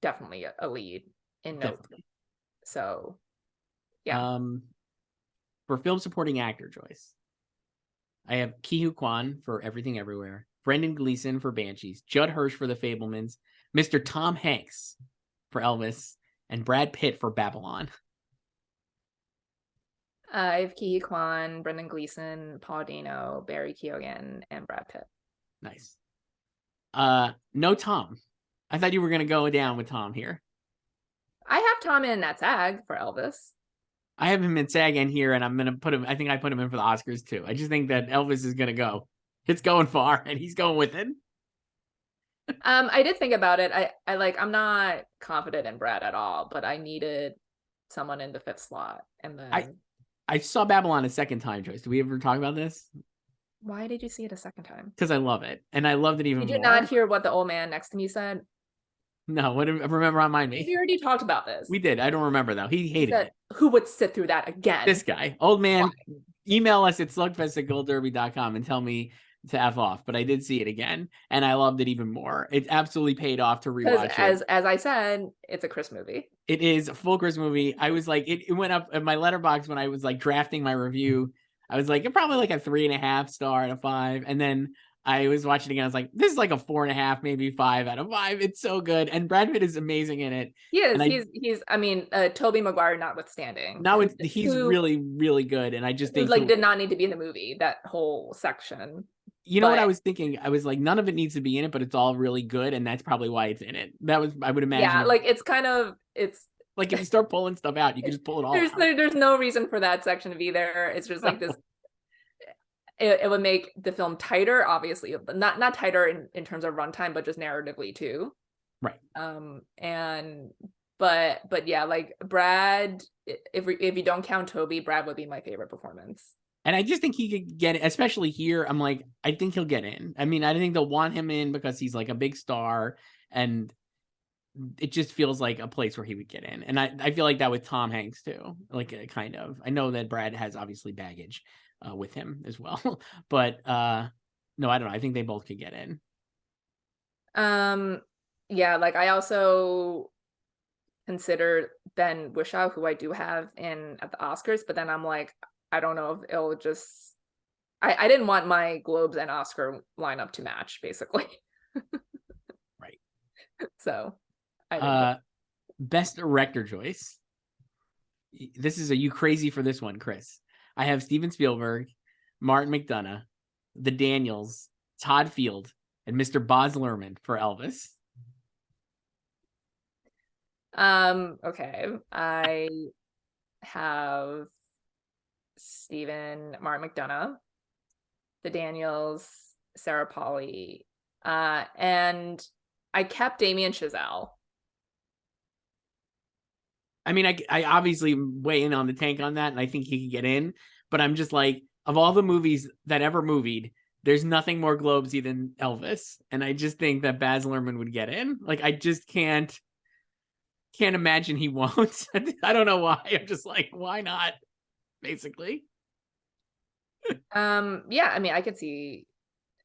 B: definitely a lead in note. Definitely. So yeah.
A: For film supporting actor, Joyce, I have Ki-Hu Kwan for Everything Everywhere, Brendan Gleeson for Banshees, Judd Hirsch for The Fabelmans, Mr. Tom Hanks for Elvis, and Brad Pitt for Babylon.
B: I have Ki-Hu Kwan, Brendan Gleeson, Paul Dano, Barry Keoghan, and Brad Pitt.
A: Nice. No Tom. I thought you were going to go down with Tom here.
B: I have Tom in that SAG for Elvis.
A: I have him in SAG in here, and I'm going to put him, I think I put him in for the Oscars too. I just think that Elvis is going to go. It's going far, and he's going with it.
B: I did think about it. I'm not confident in Brad at all, but I needed someone in the fifth slot. And then
A: I saw Babylon a second time, Joyce. Did we ever talk about this?
B: Why did you see it a second time?
A: Because I love it. And I loved it even more.
B: Did you not hear what the old man next to me said?
A: No, remember on Mind Me.
B: We already talked about this.
A: We did. I don't remember, though. He hated it.
B: Who would sit through that again?
A: This guy. Old man. Why? Email us at slugfest@goldderby.com and tell me to F off. But I did see it again, and I loved it even more. It absolutely paid off to rewatch it.
B: As I said, it's a Chris movie.
A: It is a full Chris movie. I was like, it went up in my letterbox when I was like drafting my review. I was like, probably like a 3.5 star out of 5. And then I was watching it again. I was like, this is like a 4.5, maybe 5 out of 5. It's so good. And Brad Pitt is amazing in it.
B: He is. He's I mean, Tobey Maguire notwithstanding.
A: No, he's really, really good. And I just think
B: did not need to be in the movie, that whole section.
A: You know what I was thinking? I was like, none of it needs to be in it, but it's all really good. And that's probably why it's in it. I would imagine.
B: Yeah, like it's
A: like if you start pulling stuff out, you can just pull it all out.
B: There's no reason for that section to be there. It's just like this. It would make the film tighter, obviously, but not tighter in terms of runtime, but just narratively too.
A: Right.
B: But yeah, like Brad, if you don't count Toby, Brad would be my favorite performance.
A: And I just think he could get it, especially here. I'm like, I think he'll get in. I mean, I think they'll want him in because he's like a big star, and it just feels like a place where he would get in. And I feel like that with Tom Hanks too, like kind of. I know that Brad has obviously baggage with him as well, but no, I don't know. I think they both could get in.
B: Yeah, like I also consider Ben Whishaw, who I do have at the Oscars, but then I'm like, I don't know if it'll just. I didn't want my Globes and Oscar lineup to match, basically.
A: Right.
B: So, I didn't.
A: Best Director, Joyce. This is you crazy for this one, Chris. I have Steven Spielberg, Martin McDonagh, the Daniels, Todd Field, and Mr. Baz Luhrmann for Elvis.
B: Okay. I have Martin McDonagh, the Daniels, Sarah Polley, and I kept Damien Chazelle.
A: I mean, I obviously weigh in on the tank on that, and I think he could get in, but I'm just like, of all the movies that ever movied, there's nothing more Globesy than Elvis, and I just think that Baz Luhrmann would get in. Like, I just can't imagine he won't. I don't know why. I'm just like, why not? Basically.
B: Yeah, I mean, I could see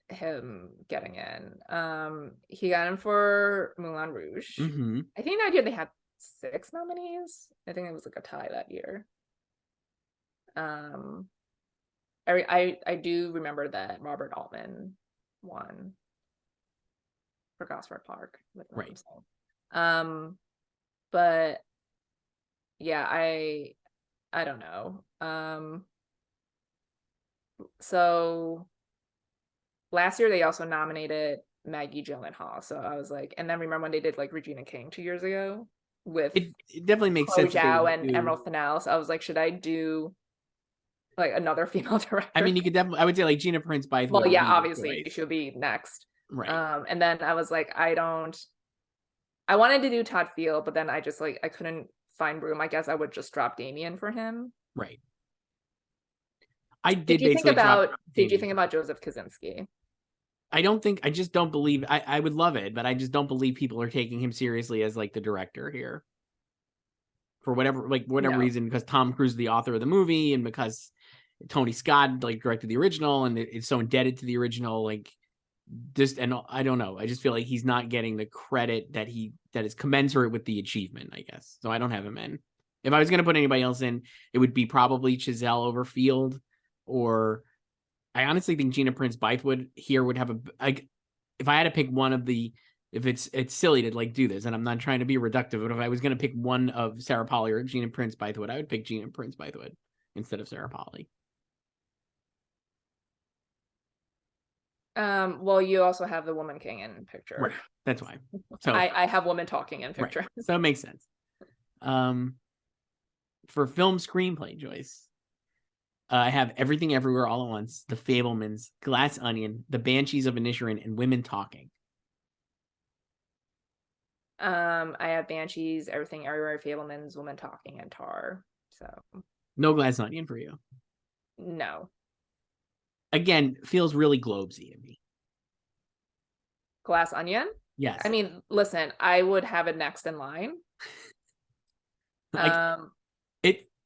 B: him getting in. He got in for Moulin Rouge.
A: Mm-hmm.
B: I think that year they had 6 nominees. I think it was like a tie that year. I do remember that Robert Altman won for Gosford Park with
A: Right.
B: himself. But yeah, I don't know. So last year they also nominated Maggie Gyllenhaal. So I was like, and then remember when they did like Regina King 2 years ago with
A: it definitely makes
B: Chloe
A: sense.
B: Zhao and Emerald Fennell. So I was like, should I do like another female director?
A: I mean, you could definitely. I would say like Gina Prince Bythewood.
B: Well, yeah, obviously she'll be next.
A: Right.
B: And then I was like, I wanted to do Todd Field, but then I just like I couldn't find room. I guess I would just drop Damien for him.
A: Right. Did
B: you think about Joseph Kosinski?
A: I just don't believe I would love it, but I just don't believe people are taking him seriously as like the director here. For whatever reason, because Tom Cruise is the author of the movie, and because Tony Scott like directed the original, and it's so indebted to the original, like just, and I don't know. I just feel like he's not getting the credit that is commensurate with the achievement, I guess. So I don't have him in. If I was going to put anybody else in, it would be probably Chazelle over Field, or I honestly think Gina Prince Bythewood here would have if I had to pick one of the, if it's silly to like do this, and I'm not trying to be reductive, but if I was going to pick one of Sarah Polley or Gina Prince Bythewood, I would pick Gina Prince Bythewood instead of Sarah Polley.
B: Well, you also have the Woman King in picture.
A: Right. That's why. So
B: I have woman talking in picture.
A: Right. So it makes sense. For film screenplay, Joyce, I have Everything Everywhere All at Once, The Fabelmans, Glass Onion, The Banshees of Inisherin, and Women Talking.
B: I have Banshees, Everything Everywhere, Fabelmans, Women Talking, and Tar. So
A: no Glass Onion for you.
B: No.
A: Again, feels really Globesy to me.
B: Glass Onion?
A: Yes.
B: I mean, listen, I would have it next in line.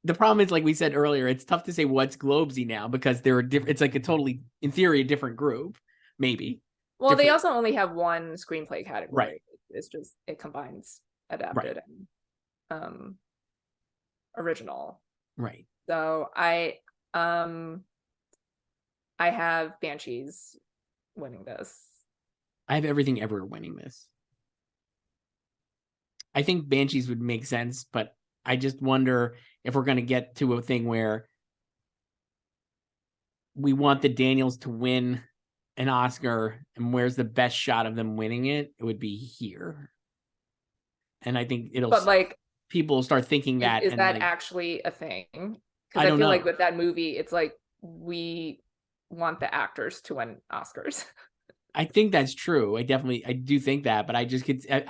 A: The problem is, like we said earlier, it's tough to say what's Globesy now because there are it's like a totally, in theory, a different group, maybe.
B: Well, they also only have one screenplay category.
A: Right.
B: It's just it combines adapted and original.
A: Right.
B: So I have Banshees winning this.
A: I have Everything Everywhere winning this. I think Banshees would make sense, but I just wonder if we're going to get to a thing where we want the Daniels to win an Oscar, and where's the best shot of them winning it? It would be here. And I think people will start thinking that.
B: Is that actually a thing? Because
A: I feel
B: like with that movie, it's like we want the actors to win Oscars.
A: I think that's true. I do think that, but I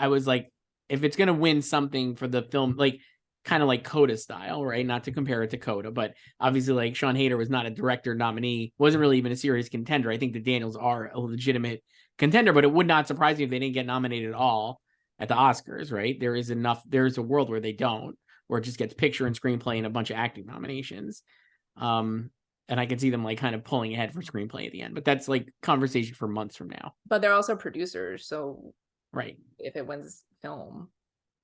A: was like, if it's going to win something for the film, like kind of like Coda style, right? Not to compare it to Coda, but obviously like Sean Hayter was not a director nominee, wasn't really even a serious contender. I think the Daniels are a legitimate contender, but it would not surprise me if they didn't get nominated at all at the Oscars, right? There's a world where they don't, where it just gets picture and screenplay and a bunch of acting nominations. And I can see them like kind of pulling ahead for screenplay at the end, but that's like conversation for months from now.
B: But they're also producers, so
A: right.
B: If it wins film,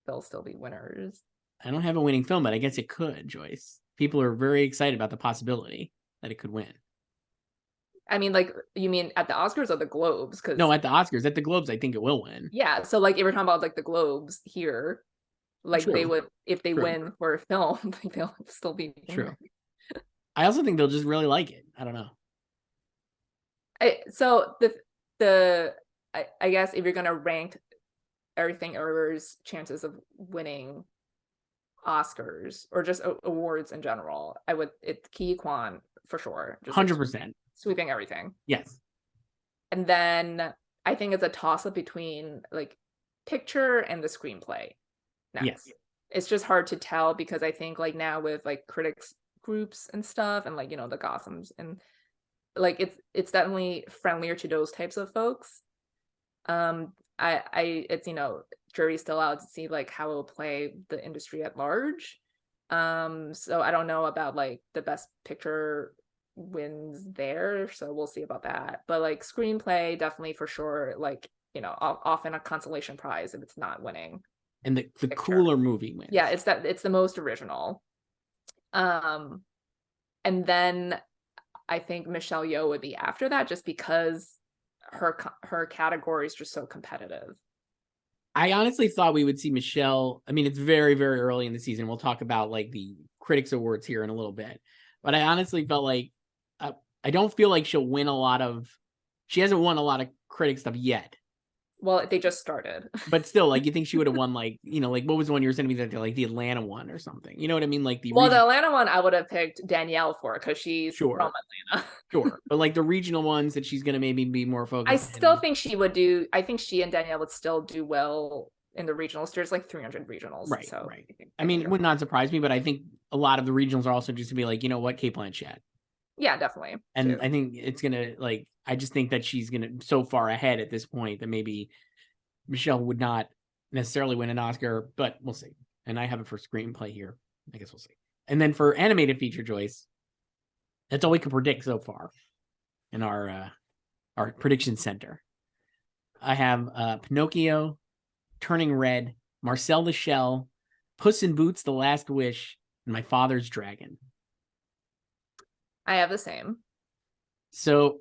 B: they'll still be winners.
A: I don't have a winning film, but I guess it could, Joyce. People are very excited about the possibility that it could win.
B: I mean, like, you mean at the Oscars or the Globes?
A: No, at the Oscars. At the Globes, I think it will win.
B: Yeah, so like if we're talking about like the Globes here, like they would, if they win for a film, like, they'll still be
A: true. I also think they'll just really like it. I don't know.
B: So I guess if you're gonna rank everything ever's chances of winning Oscars or just awards in general, it's Ki Kwan for sure.
A: 100%.
B: Sweeping everything.
A: Yes.
B: And then I think it's a toss-up between like picture and the screenplay next.
A: Yes.
B: It's just hard to tell because I think like now with like critics groups and stuff and like, you know, the Gothams and like it's definitely friendlier to those types of folks. It's, you know, jury's still out to see like how it will play the industry at large. So I don't know about like the best picture wins there, so we'll see about that. But like screenplay, definitely for sure, like, you know, often a consolation prize if it's not winning.
A: And the cooler movie wins.
B: Yeah, it's the most original. And then I think Michelle Yeoh would be after that just because her category is just so competitive.
A: I honestly thought we would see Michelle. I mean, it's very, very early in the season. We'll talk about like the Critics Awards here in a little bit. But I honestly felt like I don't feel like she'll win she hasn't won a lot of critic stuff yet.
B: Well, they just started.
A: But still, like, you think she would have won, like, you know, like, what was the one you were sending me that, like, the Atlanta one or something? You know what I mean? Like,
B: the Atlanta one, I would have picked Danielle for because she's from Atlanta.
A: Sure. But, like, the regional ones that she's going to maybe be more focused
B: I still think she would do, I think she and Danielle would still do well in the regionals. There's like 300 regionals.
A: Right,
B: so
A: right. I mean, it would not surprise me, but I think a lot of the regionals are also just to be like, you know what, Cate Blanchett.
B: Yeah, definitely.
A: And too. I think it's going to, like, I just think that she's going to so far ahead at this point that maybe Michelle would not necessarily win an Oscar, but we'll see. And I have it for screenplay here. I guess we'll see. And then for animated feature, Joyce, that's all we can predict so far in our prediction center. I have Pinocchio, Turning Red, Marcel the Shell, Puss in Boots: The Last Wish, and My Father's Dragon.
B: I have the same.
A: So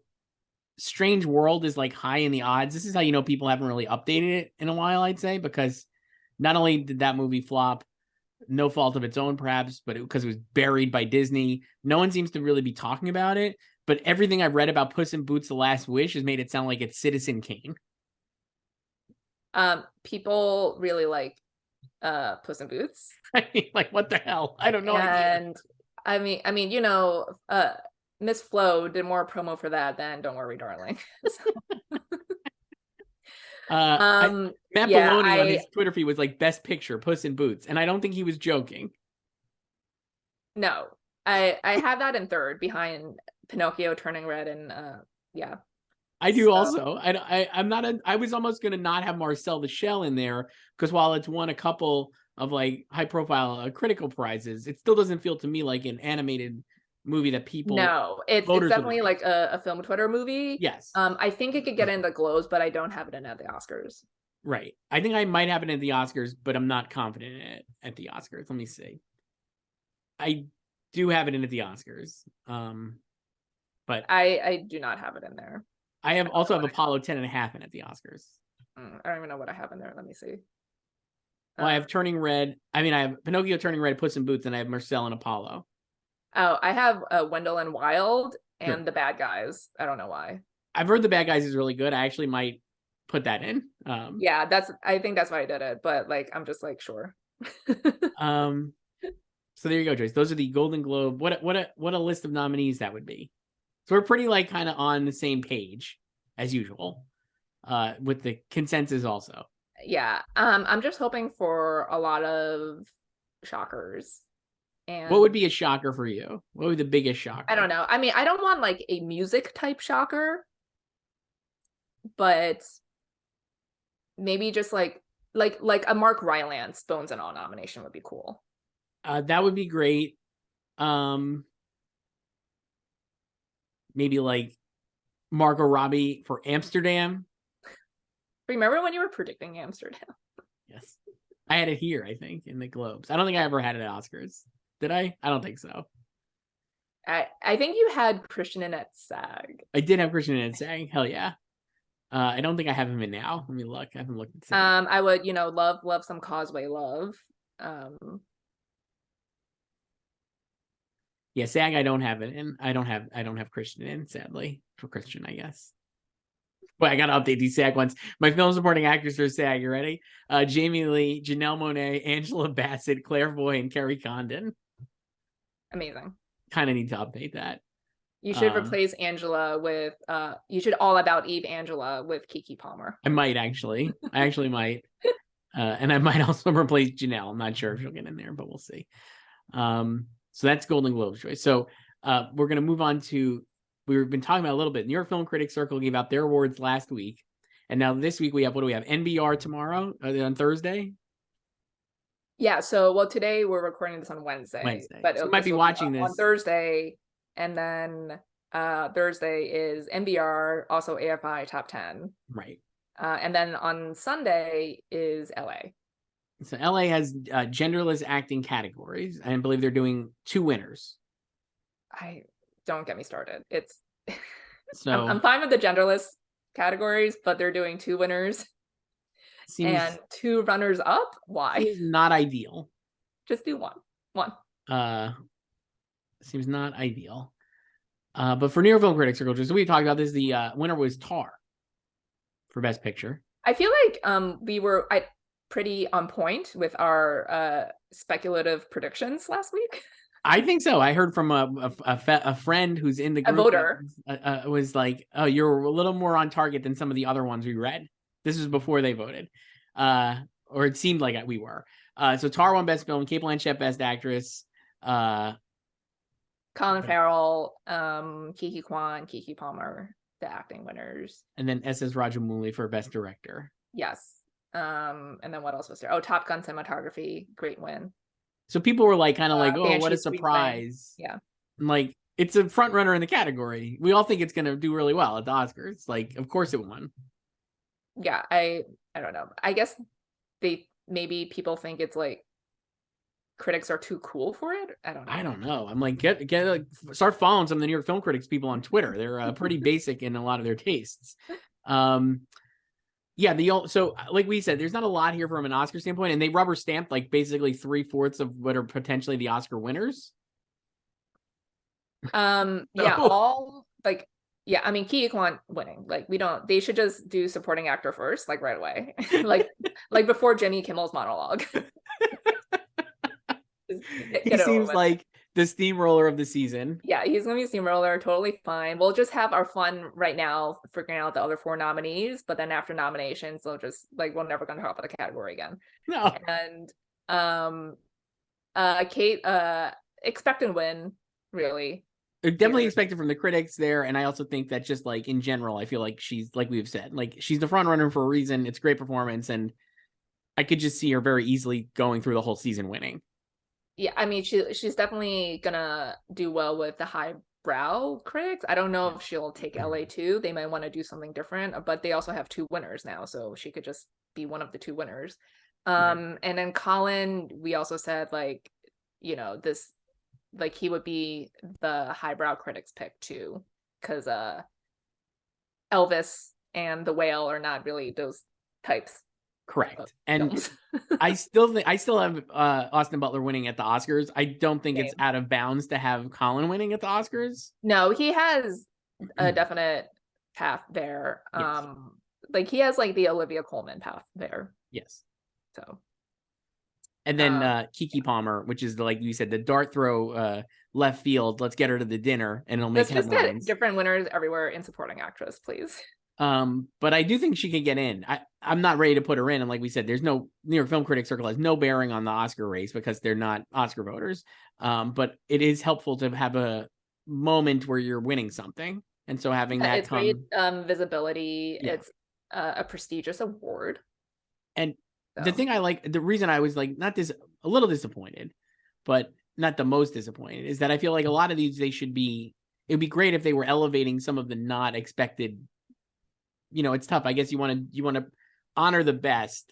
A: Strange World is like high in the odds. This is how you know people haven't really updated it in a while, I'd say, because not only did that movie flop, no fault of its own perhaps, but because it was buried by Disney, no one seems to really be talking about it. But everything I've read about Puss in Boots: The Last Wish has made it sound like it's Citizen Kane.
B: People really like Puss in Boots.
A: Like, what the hell? I don't know.
B: And I mean, you know, Miss Flo did more promo for that than Don't Worry, Darling.
A: Matt Baloney on his Twitter feed was like, best picture, Puss in Boots. And I don't think he was joking.
B: No, I have that in third behind Pinocchio, Turning Red, and yeah.
A: I do also. I was almost going to not have Marcel the Shell in there because while it's won a couple of like high profile critical prizes, it still doesn't feel to me like an animated movie that people.
B: No, it's definitely like a film Twitter movie.
A: Yes.
B: I think it could get in the Globes, but I don't have it in at the Oscars.
A: Right. I think I might have it at the Oscars, but I'm not confident in it at the Oscars. Let me see. I do have it in at the Oscars. But
B: I do not have it in there.
A: I also have Apollo 10.5 in at the Oscars.
B: I don't even know what I have in there. Let me see.
A: Well, I have Turning Red. I mean, I have Pinocchio, Turning Red, Puss in Boots, and I have Marcel and Apollo. Oh,
B: I have Wendell and Wild and The Bad Guys. I don't know why.
A: I've heard The Bad Guys is really good. I actually might put that in.
B: Yeah, I think that's why I did it. But like, I'm just like, sure.
A: So there you go, Joyce. Those are the Golden Globe. What a list of nominees that would be. So we're pretty like kind of on the same page as usual, with the consensus also.
B: Yeah. I'm just hoping for a lot of shockers. And
A: what would be a shocker for you? What would be the biggest shocker?
B: I don't know. I mean, I don't want like a music type shocker, but maybe just like a Mark Rylance Bones and All nomination would be cool.
A: That would be great. Maybe like Margot Robbie for Amsterdam.
B: Remember when you were predicting Amsterdam?
A: Yes. I had it here, I think, in the Globes. I don't think I ever had it at Oscars. Did I? I don't think so.
B: I think you had Christian in at SAG.
A: I did have Christian in at SAG. Hell yeah. I don't think I have him in now. Let me look. I haven't looked at SAG.
B: I would, love some Causeway love.
A: Yeah, SAG I don't have it in. I don't have Christian in, sadly. For Christian, I guess. But I gotta update these SAG ones. My film supporting actors for SAG, you ready? Jamie Lee, Janelle Monáe, Angela Bassett, Claire Foy, and Kerry Condon.
B: Amazing.
A: Kind of need to update that.
B: You should replace Angela with you should All About Eve Angela with Keke Palmer.
A: I might actually. I actually might. And I might also replace Janelle. I'm not sure if she'll get in there, but we'll see. So that's Golden Globes, Joyce. So we're gonna move on to, we've been talking about a little bit. New York Film Critics Circle gave out their awards last week. And now this week we have, what do we have? NBR tomorrow on Thursday?
B: Yeah, so today we're recording this on Wednesday. But
A: so you might be watching this
B: on Thursday, and then Thursday is NBR, also AFI Top 10.
A: Right.
B: And then on Sunday is LA.
A: So LA has genderless acting categories. I believe they're doing 2 winners.
B: Don't get me started. It's
A: so
B: I'm fine with the genderless categories, but they're doing 2 winners and 2 runners up. Why?
A: Not ideal.
B: Just do one.
A: Seems not ideal. But for New York Film Critics Circle, so we talked about this. The winner was Tar for Best Picture.
B: I feel like we were pretty on point with our speculative predictions last week.
A: I think so. I heard from a friend who's in the group.
B: A voter
A: was like, "Oh, you're a little more on target than some of the other ones we read." This was before they voted, or it seemed like we were. So Tar won Best Film, Cate Blanchett Best Actress,
B: Colin Farrell, Keke Kwan, Keke Palmer, the acting winners,
A: and then S.S. Rajamouli for Best Director.
B: Yes. And then what else was there? Oh, Top Gun cinematography, great win.
A: So people were like, kind of like, oh, what a surprise.
B: Yeah.
A: And like, it's a front runner in the category. We all think it's going to do really well at the Oscars. Like, of course it won.
B: Yeah. I don't know. I guess maybe people think it's like critics are too cool for it. I don't know.
A: I'm like, start following some of the New York Film Critics people on Twitter. They're pretty basic in a lot of their tastes. Yeah, so like we said, there's not a lot here from an Oscar standpoint, and they rubber stamped like basically 3/4 of what are potentially the Oscar winners.
B: Yeah, all like, yeah, I mean, Ke Kwan winning. Like, they should just do supporting actor first, like right away, like before Jimmy Kimmel's monologue.
A: He seems like the steamroller of the season.
B: Yeah, he's gonna be a steamroller, totally fine. We'll just have our fun right now figuring out the other 4 nominees, but then after nominations, they'll just we're never gonna talk about the category again.
A: No.
B: And Kate expect and win, really.
A: Definitely expected from the critics there, and I also think that just like in general, I feel like she's, like we've said, like she's the front runner for a reason. It's a great performance, and I could just see her very easily going through the whole season winning.
B: Yeah, I mean, she's definitely gonna do well with the highbrow critics. I don't know if she'll take LA too. They might want to do something different, but they also have 2 winners now, so she could just be one of the 2 winners. And then Colin, we also said this, like he would be the highbrow critics pick too, because Elvis and The Whale are not really those types.
A: Correct. And I still have Austin Butler winning at the Oscars. I don't think it's out of bounds to have Colin winning at the Oscars.
B: No, he has a definite path there.
A: Yes.
B: Like he has like the Olivia Colman path there.
A: Yes.
B: So.
A: And then Keke Palmer, which is like you said, the dart throw left field. Let's get her to the dinner, and it'll make headlines.
B: Let's just get different winners everywhere in supporting actress, please.
A: But I do think she could get in. I'm not ready to put her in. And like we said, there's no New York Film Critics Circle has no bearing on the Oscar race because they're not Oscar voters. But it is helpful to have a moment where you're winning something. And so having that
B: it's great visibility. Yeah. It's a prestigious award.
A: And the thing I like, the reason I was like, a little disappointed, but not the most disappointed, is that I feel like a lot of these, it'd be great if they were elevating some of the not expected. It's tough. I guess you want to honor the best,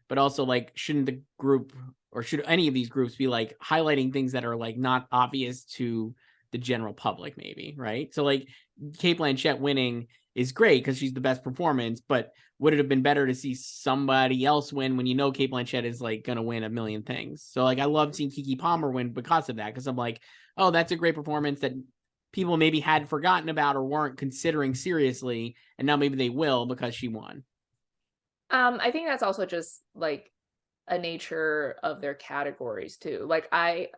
A: but also like, shouldn't the group or should any of these groups be like highlighting things that are like not obvious to the general public, maybe, right? So like Cate Blanchett winning is great because she's the best performance, but would it have been better to see somebody else win when you know Cate Blanchett is like gonna win a million things? So like I love seeing Keke Palmer win because of that, because I'm like, oh, that's a great performance that people maybe had forgotten about or weren't considering seriously, and now maybe they will because she won.
B: I think that's also just like a nature of their categories too. Like I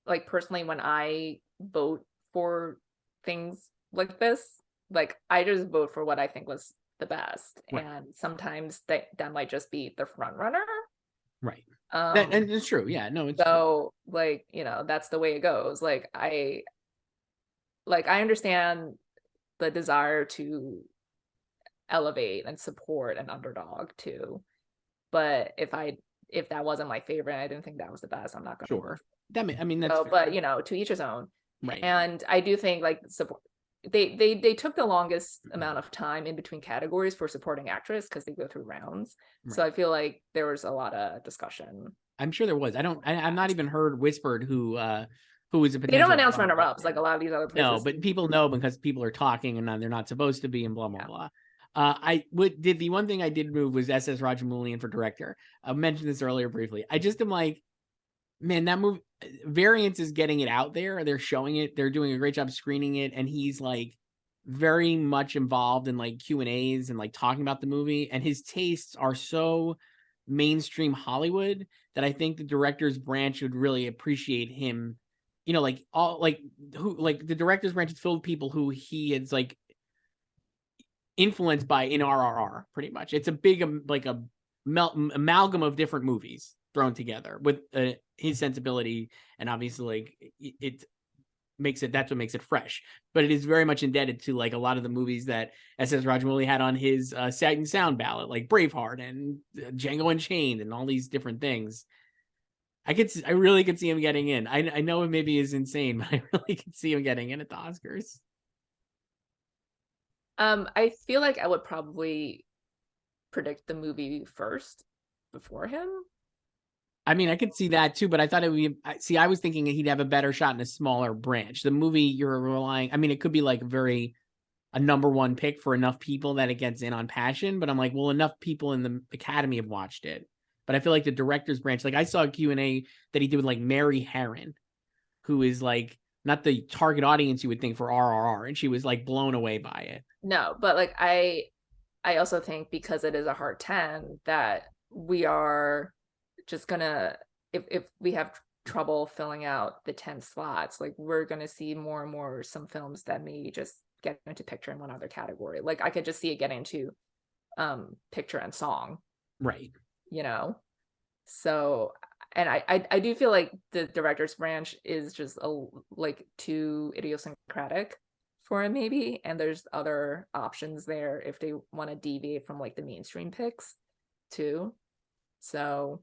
B: like personally when I vote for things like this, like I just vote for what I think was the best.
A: Right.
B: And sometimes that might just be the front runner.
A: Right. And it's true. Yeah, no, it's
B: so true. Like, you know, that's the way it goes. Like I understand the desire to elevate and support an underdog too. But if that wasn't my favorite, I didn't think that was the best, I'm not gonna.
A: Sure. That I mean that's
B: so, but you know, to each his own.
A: Right.
B: And I do think like support they took the longest amount of time in between categories for supporting actress because they go through rounds. Right. So I feel like there was a lot of discussion.
A: I'm sure there was. I'm not even heard whispered who is a potential.
B: They don't announce runner-ups like a lot of these other places.
A: No, but people know because people are talking and they're not supposed to be and blah blah blah. The one thing I did move was SS Rajamouli for director. I mentioned this earlier briefly. I just am like, man, that movie Variance is getting it out there. They're showing it. They're doing a great job screening it, and he's like very much involved in like Q&As and like talking about the movie. And his tastes are so mainstream Hollywood that I think the director's branch would really appreciate him. You know, like all like who like the director's branch is filled with people who he is like influenced by in RRR. Pretty much, it's a big like a amalgam of different movies thrown together with his sensibility, and obviously like it makes it, that's what makes it fresh. But it is very much indebted to like a lot of the movies that SS Rajamouli had on his Sight and Sound ballot, like Braveheart and Django Unchained and all these different things. I really could see him getting in. I know it maybe is insane, but I really could see him getting in at the Oscars.
B: I feel like I would probably predict the movie first before him.
A: I mean, I could see that too, but I thought it would be, see, I was thinking he'd have a better shot in a smaller branch. The movie you're relying, I mean, it could be like a number one pick for enough people that it gets in on passion, but I'm like, well, enough people in the Academy have watched it. But I feel like the director's branch, like I saw a Q&A that he did with like Mary Herron, who is like not the target audience you would think for RRR, and she was like blown away by it.
B: No, but like I also think because it is a hard 10 that we are just gonna, if we have trouble filling out the 10 slots, like we're gonna see more and more some films that may just get into picture in one other category. Like I could just see it get into picture and song,
A: right?
B: You know, so and I do feel like the director's branch is just like too idiosyncratic for him maybe, and there's other options there if they want to deviate from like the mainstream picks too. So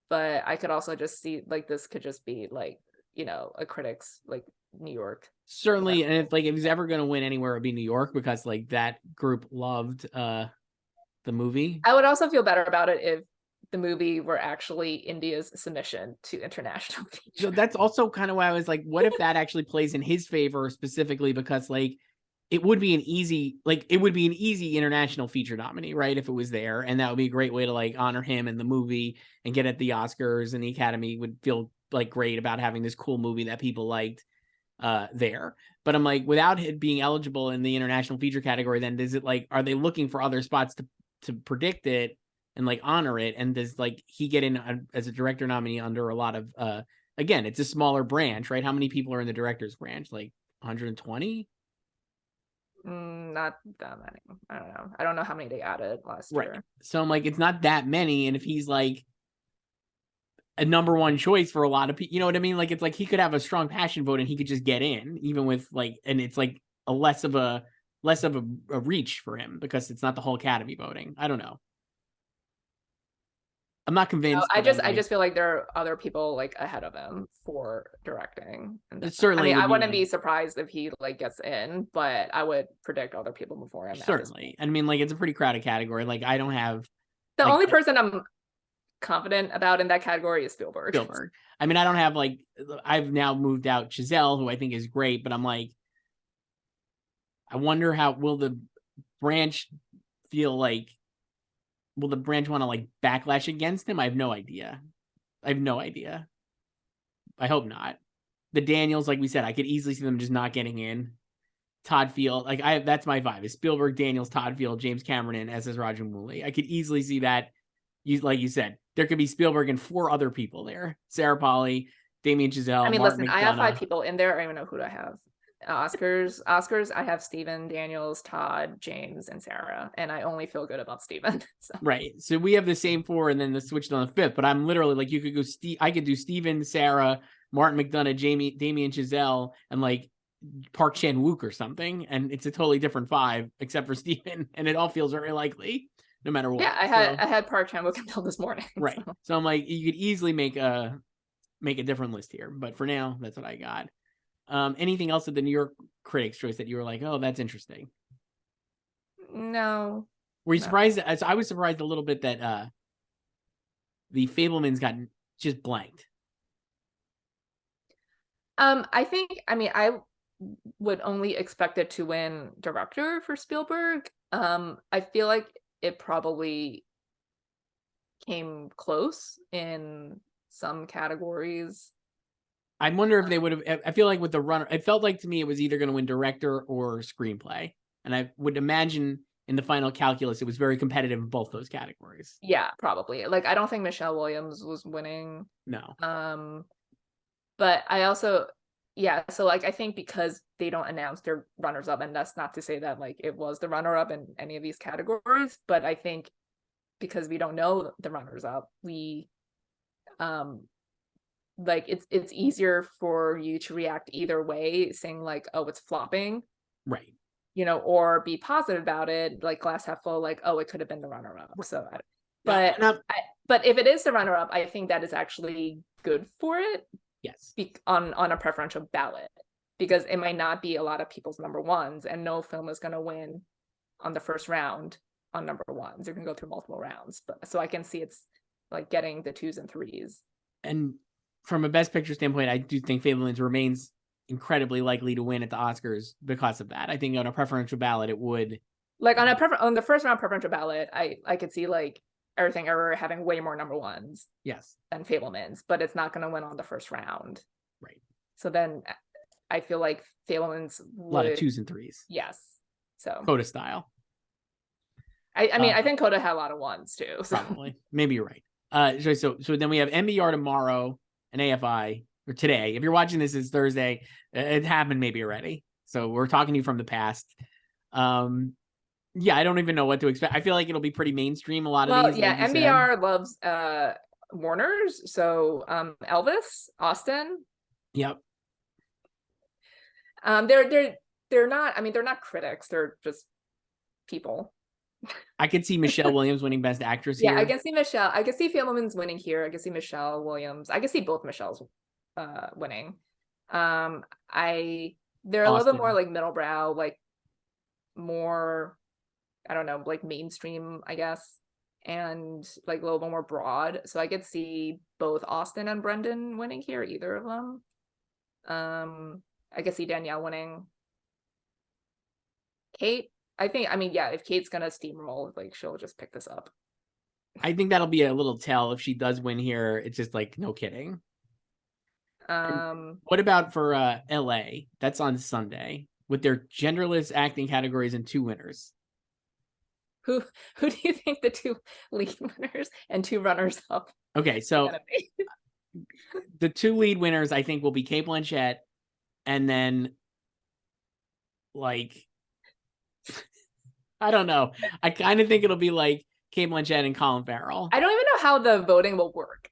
B: but I could also just see like this could just be like, you know, a critics like New York.
A: Certainly, and if he's ever going to win anywhere, it'd be New York, because like that group loved the movie.
B: I would also feel better about it if the movie were actually India's submission to international feature.
A: So that's also kind of why I was like, what if that actually plays in his favor specifically, because like it would be an easy international feature nominee, right? If it was there, and that would be a great way to like honor him and the movie and get at the Oscars, and the Academy would feel like great about having this cool movie that people liked there. But I'm like, without it being eligible in the international feature category, then does it like, are they looking for other spots to predict it and like honor it? And does like he get in as a director nominee under a lot of again, it's a smaller branch, right? How many people are in the director's branch? Like 120?
B: Not that many. I don't know. I don't know how many they added last year.
A: So I'm like, it's not that many. And if he's like a number one choice for a lot of people, you know what I mean? Like, it's like he could have a strong passion vote and he could just get in, even with like, and it's like a less of a reach for him because it's not the whole Academy voting. I don't know. I'm not convinced.
B: No, I just feel like there are other people like ahead of him for directing. And
A: certainly,
B: I mean, I wouldn't be surprised if he like gets in, but I would predict other people before him.
A: Certainly, I mean, like it's a pretty crowded category. Like I don't have
B: The only person I'm confident about in that category is Spielberg.
A: I mean, I don't have like, I've now moved out Giselle, who I think is great, but I'm like, I wonder how will the branch feel like, will the branch want to like backlash against him? I have no idea. I hope not. The Daniels, like we said, I could easily see them just not getting in. Todd Field, like that's my vibe. Is Spielberg, Daniels, Todd Field, James Cameron, and SS Rajamouli. I could easily see that. Like you said, there could be Spielberg and 4 other people there. Sarah Polley, Damien Chazelle.
B: I mean,
A: Martin
B: listen,
A: McDonough.
B: I have 5 people in there. I don't even know who I have. Oscars, I have Steven, Daniels, Todd, James, and Sarah, and I only feel good about Steven. So.
A: Right. So we have the same 4, and then the switched on the 5th. But I'm literally like, you could go. I could do Steven, Sarah, Martin McDonough, Damien Chazelle, and like Park Chan-wook or something, and it's a totally different 5, except for Steven, and it all feels very likely, no matter what.
B: Yeah, I had Park Chan-wook until this morning.
A: Right. So I'm like, you could easily make a different list here, but for now, that's what I got. Anything else at the New York Critics' Choice that you were like, oh, that's interesting?
B: No.
A: Were you surprised? I was surprised a little bit that the Fabelmans got just blanked.
B: I would only expect it to win director for Spielberg. I feel like it probably came close in some categories.
A: I wonder if they would have. I feel like with the runner, it felt like to me it was either going to win director or screenplay, and I would imagine in the final calculus it was very competitive in both those categories.
B: Yeah, probably. Like I don't think Michelle Williams was winning.
A: No.
B: But I also, yeah. So like I think because they don't announce their runners up, and that's not to say that like it was the runner up in any of these categories, but I think because we don't know the runners up, we like it's easier for you to react either way, saying like, oh, it's flopping,
A: right,
B: or be positive about it, like glass half full, like, oh, it could have been the runner up. So but if it is the runner up, I think that is actually good for it.
A: Yes,
B: on a preferential ballot, because it might not be a lot of people's number ones, and no film is going to win on the first round on number ones. They're going to go through multiple rounds, but so I can see it's like getting the 2s and 3s.
A: And from a Best Picture standpoint, I do think Fabelmans remains incredibly likely to win at the Oscars because of that. I think on a preferential ballot, it would.
B: Like on the first round preferential ballot, I could see like Everything Ever having way more number ones.
A: Yes.
B: Than Fabelmans, but it's not going to win on the first round.
A: Right.
B: So then I feel like Fabelmans would.
A: A lot of 2s and 3s.
B: Yes. So.
A: Coda style.
B: I mean, I think Coda had a lot of 1s too. So.
A: Probably. Maybe you're right. So then we have NBR tomorrow and AFI or today. If you're watching this, it's Thursday. It happened maybe already. So we're talking to you from the past. Yeah, I don't even know what to expect. I feel like it'll be pretty mainstream. A lot of these.
B: Yeah, like NBR loves Warners. So Elvis, Austin.
A: Yep.
B: They're not. I mean, they're not critics. They're just people.
A: I could see Michelle Williams winning Best Actress here.
B: Yeah, I can see Michelle. I can see Fabelmans winning here. I can see Michelle Williams. I can see both Michelles winning. They're a little bit more like middlebrow, like more, I don't know, like mainstream, I guess, and like a little bit more broad. So I could see both Austin and Brendan winning here, either of them. I could see Danielle winning. Kate, if Kate's gonna steamroll, like she'll just pick this up.
A: I think that'll be a little tell if she does win here. It's just like no kidding. What about for LA? That's on Sunday with their genderless acting categories and 2 winners.
B: Who do you think the 2 lead winners and 2 runners up?
A: Okay, so the 2 lead winners I think will be Cate Blanchett, and then like I don't know. I kind of think it'll be like Cate Blanchett and Colin Farrell.
B: I don't even know how the voting will work.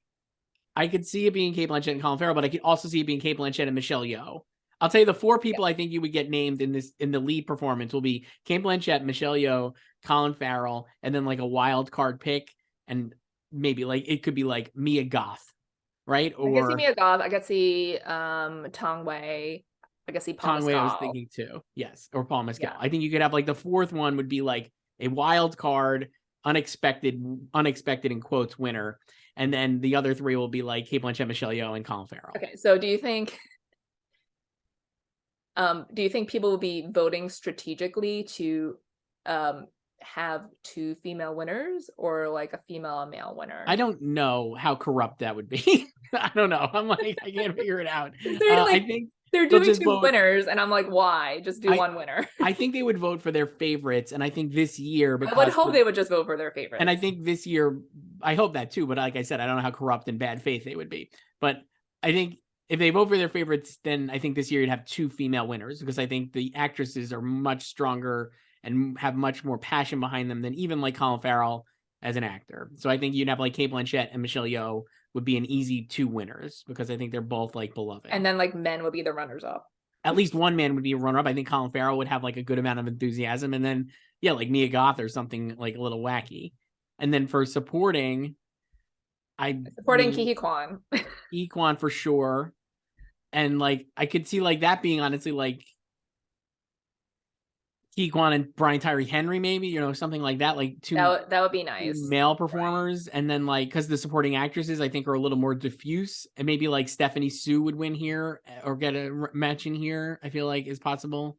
A: I could see it being Cate Blanchett and Colin Farrell, but I could also see it being Cate Blanchett and Michelle Yeoh. I'll tell you the 4 people I think you would get named in the lead performance will be Cate Blanchett, Michelle Yeoh, Colin Farrell, and then like a wild card pick, and maybe like it could be like Mia Goth, right? Or
B: I could see Mia Goth. I could see Tong Wei. I could see Paul Mescal.
A: I was thinking too. Yes, or Paul Mescal. Yeah. I think you could have like the 4th one would be like a wild card unexpected in quotes winner, and then the other three will be like Cate Blanchett, Michelle Yeoh, and Colin Farrell.
B: Okay, so do you think people will be voting strategically to have two female winners, or like a female and male winner?
A: I don't know how corrupt that would be. I don't know. I'm like, I can't figure it out.
B: I think they're doing two winners, and I'm like, why? Just do one winner.
A: I think they would vote for their favorites, and I think this year,
B: because I would hope they would just vote for their favorites.
A: And I think this year, I hope that too. But like I said, I don't know how corrupt and bad faith they would be. But I think if they vote for their favorites, then I think this year you'd have two female winners, because I think the actresses are much stronger and have much more passion behind them than even like Colin Farrell as an actor. So I think you'd have like Cate Blanchett and Michelle Yeoh would be an easy two winners, because I think they're both like beloved.
B: And then like men would be the runners up.
A: At least one man would be a runner up. I think Colin Farrell would have like a good amount of enthusiasm, and then like Mia Goth or something like a little wacky. And then for supporting,
B: Ke Kwan.
A: Ke Kwan for sure. And like I could see like that being honestly like Ke Kwan and Brian Tyree Henry, maybe, something like that, like two
B: that would be nice
A: male performers. Right. And then like, because the supporting actresses I think are a little more diffuse, and maybe like Stephanie Sue would win here or get a match in here, I feel like is possible.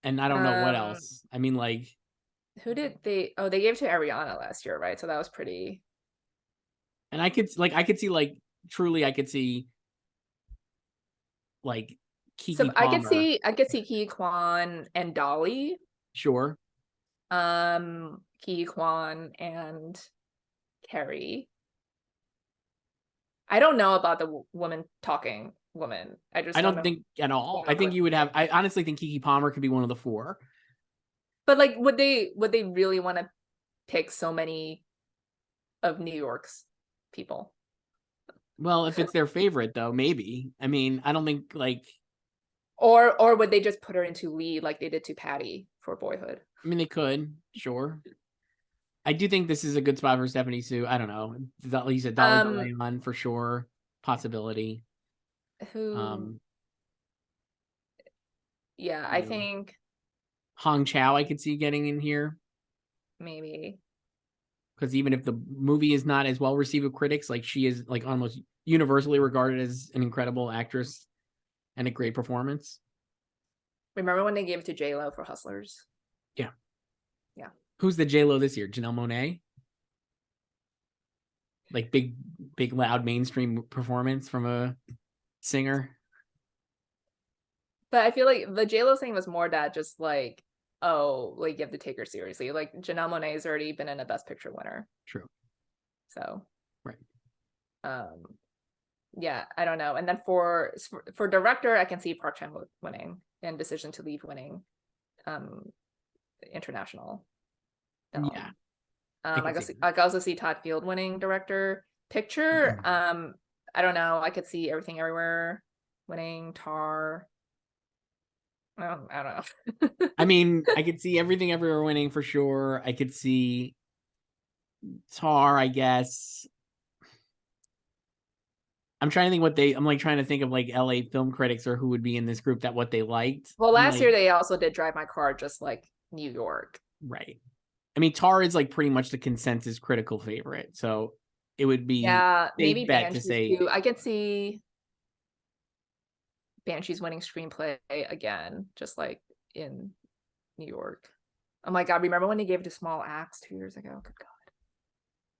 A: And I don't know what else. I mean, like,
B: who did they gave to Ariana last year, right? So that was pretty.
A: And I could see like Keke Palmer.
B: I could see Ke Kwan and Dolly.
A: Sure.
B: Ke Kwan and Carrie. I don't know about the woman talking woman. I
A: don't think at all. I think you would have. I honestly think Keke Palmer could be one of the four.
B: But like, would they really want to pick so many of New York's people?
A: Well, if it's their favorite, though, maybe. I mean, I don't think like.
B: Or would they just put her into lead like they did to Patty for Boyhood?
A: I mean, they could, sure. I do think this is a good spot for Stephanie Sue. I don't know. You said Dolly DeLeon for sure. Possibility.
B: Who? Yeah, I think
A: Hong Chow I could see getting in here.
B: Maybe.
A: Because even if the movie is not as well received with critics, like she is like almost universally regarded as an incredible actress and a great performance.
B: Remember when they gave it to J-Lo for Hustlers?
A: Yeah.
B: Yeah.
A: Who's the J-Lo this year? Janelle Monáe? Like big, loud mainstream performance from a singer.
B: But I feel like the J-Lo thing was more that just like, oh, like you have to take her seriously. Like Janelle Monáe has already been in a Best Picture winner.
A: True.
B: So.
A: Right.
B: Yeah, I don't know. And then for director, I can see Park Chan winning and Decision to Leave winning. International film.
A: Yeah.
B: I could also see Todd Field winning director. Picture, I don't know. I could see Everything Everywhere winning. Tar. I don't know.
A: I mean, I could see Everything Everywhere winning for sure. I could see Tar, I guess. I'm trying to think I'm like trying to think of like LA film critics or who would be in this group that what they liked.
B: Well, last year they also did Drive My Car, just like New York.
A: Right. I mean, Tar is like pretty much the consensus critical favorite. So it would be
B: maybe
A: bet to say
B: too. I could see Banshees winning screenplay again, just like in New York. Oh my God, remember when they gave it to Small Axe 2 years ago? Good God.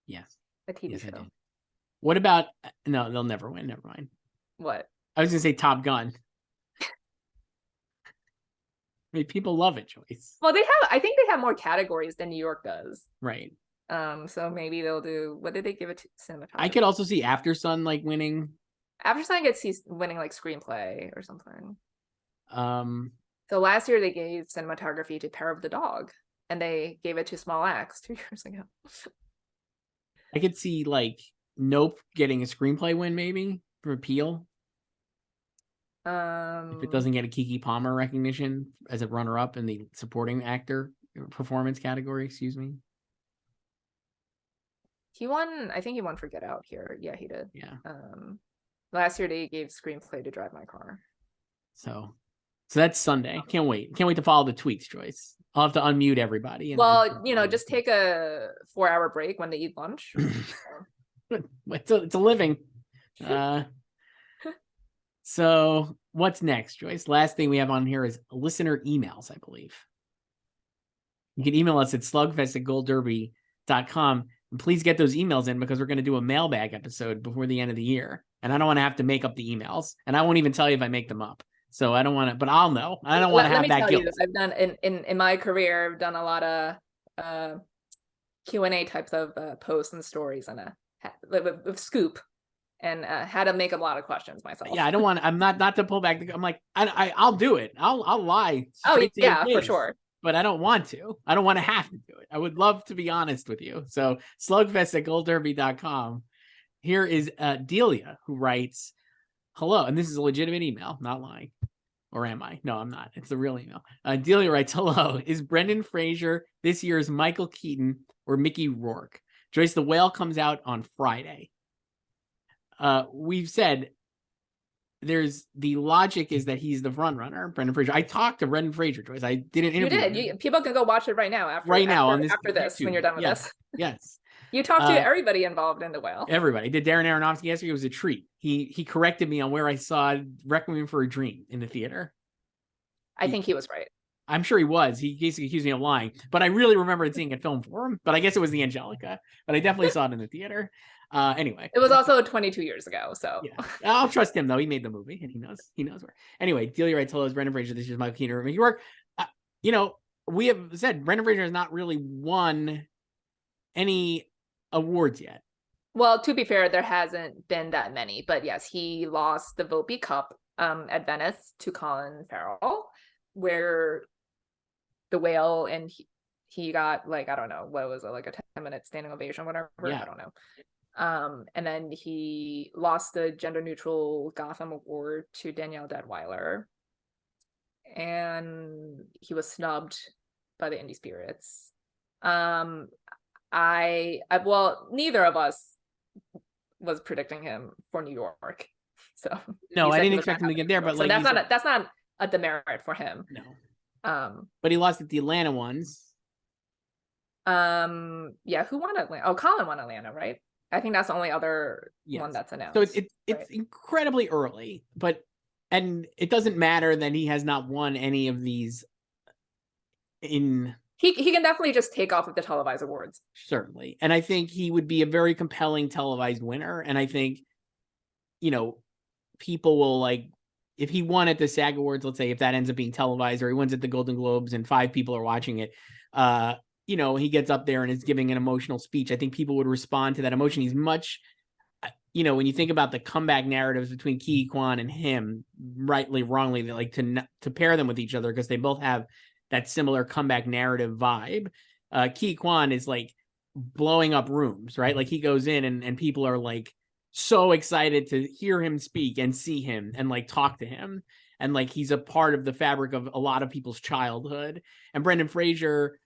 A: Yes.
B: A TV show.
A: What about, no, they'll never win. Never mind.
B: What?
A: I was going to say Top Gun. I mean, people love it, Joyce.
B: Well, I think they have more categories than New York does.
A: Right.
B: So maybe they'll do, what did they give it to? Cinematography.
A: I could also see After Sun like winning.
B: After Sun I could see winning like screenplay or something.
A: So
B: last year they gave cinematography to Power of the Dog, and they gave it to Small Axe 2 years ago.
A: I could see like Nope getting a screenplay win, maybe for Appeal. If it doesn't get a Keke Palmer recognition as a runner-up in the supporting actor performance category, excuse me.
B: He won. I think he won for Get Out here. Yeah, he did.
A: Yeah.
B: Last year they gave screenplay to Drive My Car.
A: So, So that's Sunday. Can't wait to follow the tweets, Joyce. I'll have to unmute everybody.
B: Well, just take a 4-hour break when they eat lunch.
A: It's a living. So what's next, Joyce? Last thing we have on here is listener emails, I believe. You can email us at slugfest@goldderby.com. And please get those emails in, because we're going to do a mailbag episode before the end of the year. And I don't want to have to make up the emails. And I won't even tell you if I make them up. So I don't want to, but I'll know. I don't want to have that guilt.
B: I've done in my career, I've done a lot of Q&A types of posts and stories and with Scoop, and had to make a lot of questions myself.
A: Yeah, I don't want. I'm not to pull back. I'm like, I'll do it. I'll lie.
B: Oh yeah, for sure.
A: But I don't want to. I don't want to have to do it. I would love to be honest with you. So slugfest@goldderby.com. Here is Delia, who writes, hello. And this is a legitimate email, not lying. Or am I? No, I'm not. It's the real email. Delia writes, hello. Is Brendan Fraser this year's Michael Keaton or Mickey Rourke? Joyce, The Whale comes out on Friday. We've said there's the logic is that he's the front runner, Brendan Fraser. I talked to Brendan Fraser, Joyce. I did an interview.
B: You did. People can go watch it right now. After this, when you're done with this.
A: Yes.
B: You talked to everybody involved in The Whale.
A: Everybody. Did Darren Aronofsky yesterday. It was a treat. He corrected me on where I saw Requiem for a Dream in the theater.
B: I think he was right.
A: I'm sure he was. He basically accused me of lying, but I really remembered seeing a film for him. But I guess it was the Angelica. But I definitely saw it in the theater. Anyway,
B: it was also 22 years ago. So
A: yeah, I'll trust him though. He made the movie and he knows where. Anyway, Delia writes, hello, is Brendan Fraser this year's Michael Keaton or Mickey Rourke? We have said Brendan Fraser has not really won any awards yet.
B: Well, to be fair, there hasn't been that many, but yes, he lost the Volpe Cup at Venice to Colin Farrell, where The Whale, and he got like, I don't know, what was it, like a 10-minute standing ovation, whatever. Yeah. I don't know. And then he lost the gender neutral Gotham Award to Danielle Deadweiler, and he was snubbed by the Indie Spirits. Well, neither of us was predicting him for New York, so
A: no, I didn't expect him to get there. But so like
B: that's not a demerit for him.
A: No. But he lost at the Atlanta ones.
B: Yeah, who won Atlanta? Oh, Colin won Atlanta, right? I think that's the only other one that's announced.
A: So it's incredibly early, and it doesn't matter that he has not won any of these. He
B: can definitely just take off of the televised awards.
A: Certainly. And I think he would be a very compelling televised winner. And I think, people will like, if he won at the SAG Awards, let's say if that ends up being televised, or he wins at the Golden Globes and 5 people are watching it, he gets up there and is giving an emotional speech. I think people would respond to that emotion. He's much, when you think about the comeback narratives between Ki Kwan and him, rightly, wrongly, they like to pair them with each other because they both have that similar comeback narrative vibe. Ki Kwan is like blowing up rooms, right? Like he goes in and people are like so excited to hear him speak and see him and like talk to him. And like he's a part of the fabric of a lot of people's childhood. And Brendan Fraser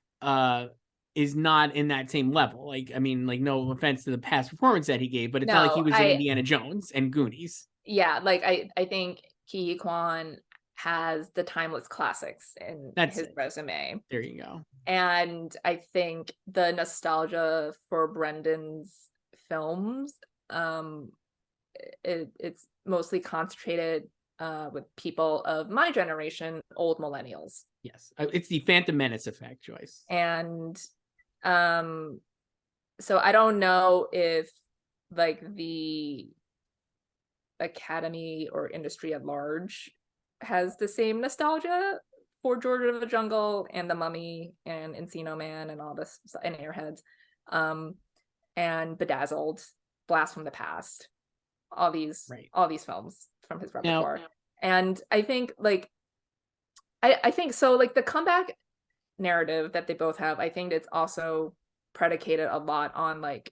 A: is not in that same level. Like, I mean, like no offense to the past performance that he gave, but it's not like he was in Indiana Jones and Goonies.
B: Yeah, like I think Ki Kwan has the timeless classics in his resume.
A: There you go.
B: And I think the nostalgia for Brendan's films, it's mostly concentrated with people of my generation, old millennials.
A: Yes, it's the Phantom Menace effect, Joyce.
B: And so I don't know if like the Academy or industry at large has the same nostalgia for George of the Jungle and The Mummy and Encino Man and all this, and Airheads, and Bedazzled, Blast from the Past, all these films from his repertoire. And I think like I think so like the comeback narrative that they both have, I think it's also predicated a lot on like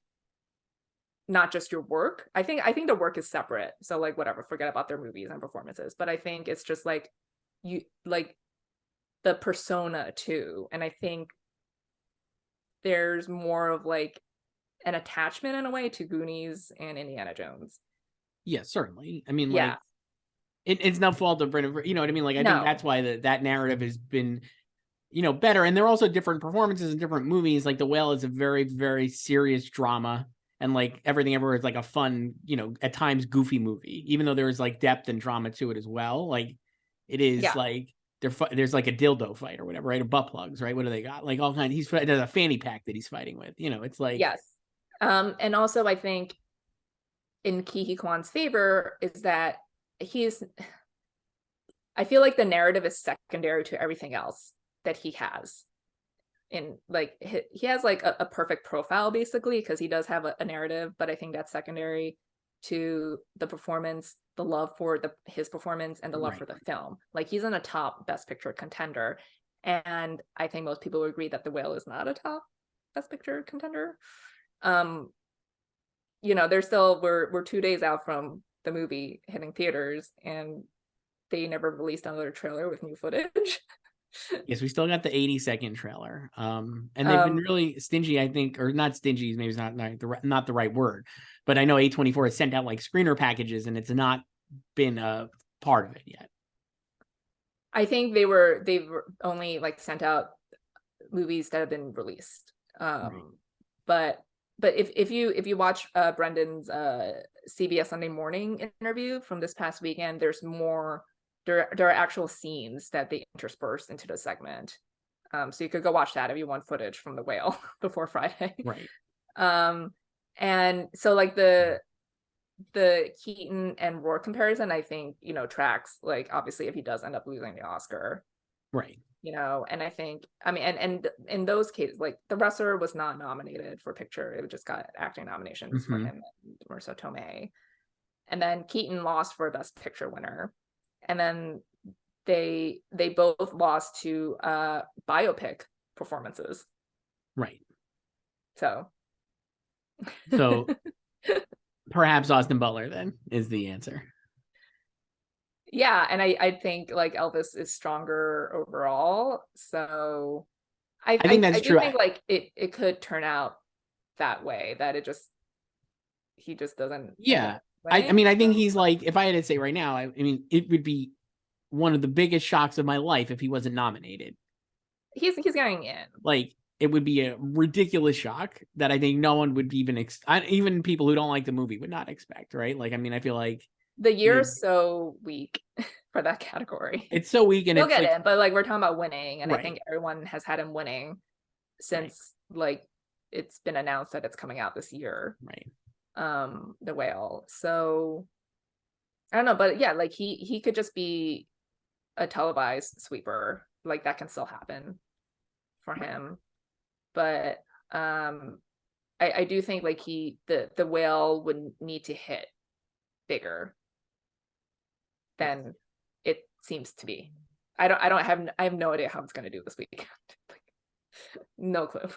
B: not just your work. I think the work is separate. So like whatever, forget about their movies and performances. But I think it's just like you like the persona too. And I think there's more of like an attachment in a way to Goonies and Indiana Jones.
A: Yeah, certainly. I mean,
B: yeah.
A: it's no fault of Brendan. You know what I mean? Like, I think that's why that narrative has been, better. And there are also different performances in different movies. Like The Whale is a very, very serious drama. And like Everything Everywhere is like a fun, at times goofy movie, even though there's like depth and drama to it as well. Like it is like there's like a dildo fight or whatever, right? Or butt plugs, right? What do they got? Like all kinds. There's a fanny pack that he's fighting with. It's like
B: yes. And also I think in Ke Huy Quan's favor is that I feel like the narrative is secondary to everything else that he has. In like he has like a perfect profile basically, because he does have a narrative, but I think that's secondary to the performance, the love for his performance, and the love for the film. Like he's in a top Best Picture contender, and I think most people would agree that The Whale is not a top Best Picture contender. They're still we're 2 days out from the movie hitting theaters, and they never released another trailer with new footage.
A: Yes, we still got the 80-second trailer. And they've been really stingy, I think, or not stingy, maybe it's not the right word, but I know A24 has sent out like screener packages and it's not been a part of it yet.
B: I think they've only like sent out movies that have been released. But if you watch Brendan's CBS Sunday Morning interview from this past weekend, there's more. There are actual scenes that they intersperse into the segment. So you could go watch that if you want footage from The Whale before Friday.
A: Right.
B: And so like the Keaton and Rourke comparison, I think, tracks, like obviously if he does end up losing the Oscar.
A: Right.
B: And I think, and in those cases, like The Wrestler was not nominated for picture. It just got acting nominations for him and Marissa Tomei. And then Keaton lost for Best Picture winner. And then they both lost to biopic performances.
A: Right.
B: So
A: perhaps Austin Butler then is the answer.
B: Yeah, and I think like Elvis is stronger overall. So I think that's true. I think like it could turn out that way, that he just doesn't.
A: Yeah. I mean, I think he's like, if I had to say right now, I mean, it would be one of the biggest shocks of my life if he wasn't nominated.
B: He's going in.
A: Like, it would be a ridiculous shock that I think no one would even people who don't like the movie would not expect, right? Like, I mean, I feel like
B: the year is so weak for that category.
A: It's so weak, and
B: he'll get it, but like we're talking about winning, and
A: right.
B: I think everyone has had him winning since like it's been announced that it's coming out this year.
A: Right.
B: The Whale. So I don't know, but yeah, like he could just be a televised sweeper. Like that can still happen for him. But I do think like the Whale would need to hit bigger than it seems to be. I have no idea how it's going to do this week. No clue.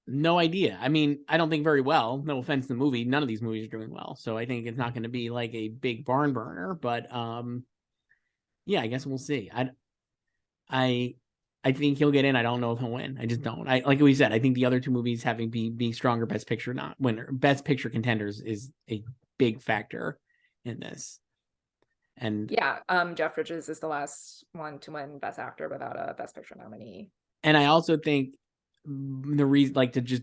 A: No idea. I mean, I don't think very well. No offense to the movie. None of these movies are doing well. So I think it's not going to be like a big barn burner, but yeah, I guess we'll see. I think he'll get in. I don't know if he'll win. I just don't. Like we said, I think the other two movies having being stronger Best Picture not winner, Best Picture contenders is a big factor in this. And yeah,
B: Jeff Bridges is the last one to win Best Actor without a Best Picture nominee.
A: And I also think the reason, like, to just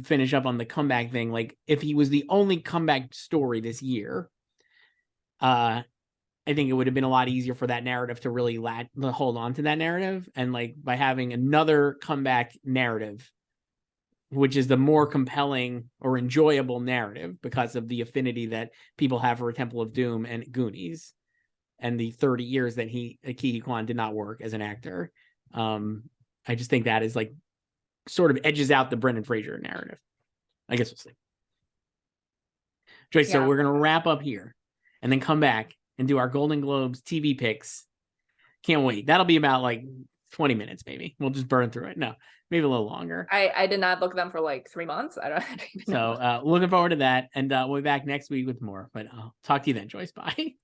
A: finish up on the comeback thing, like if he was the only comeback story this year, I think it would have been a lot easier for that narrative to really hold on to that narrative. And like by having another comeback narrative, which is the more compelling or enjoyable narrative because of the affinity that people have for Temple of Doom and Goonies and the 30 years that Ke Huy Quan did not work as an actor. I just think that is like sort of edges out the Brendan Fraser narrative. I guess we'll see. Joyce, so we're going to wrap up here and then come back and do our Golden Globes TV picks. Can't wait. That'll be about like 20 minutes, maybe. We'll just burn through it. No, maybe a little longer.
B: I did not look at them for like 3 months. I don't even know.
A: So looking forward to that. And we'll be back next week with more. But I'll talk to you then, Joyce. Bye.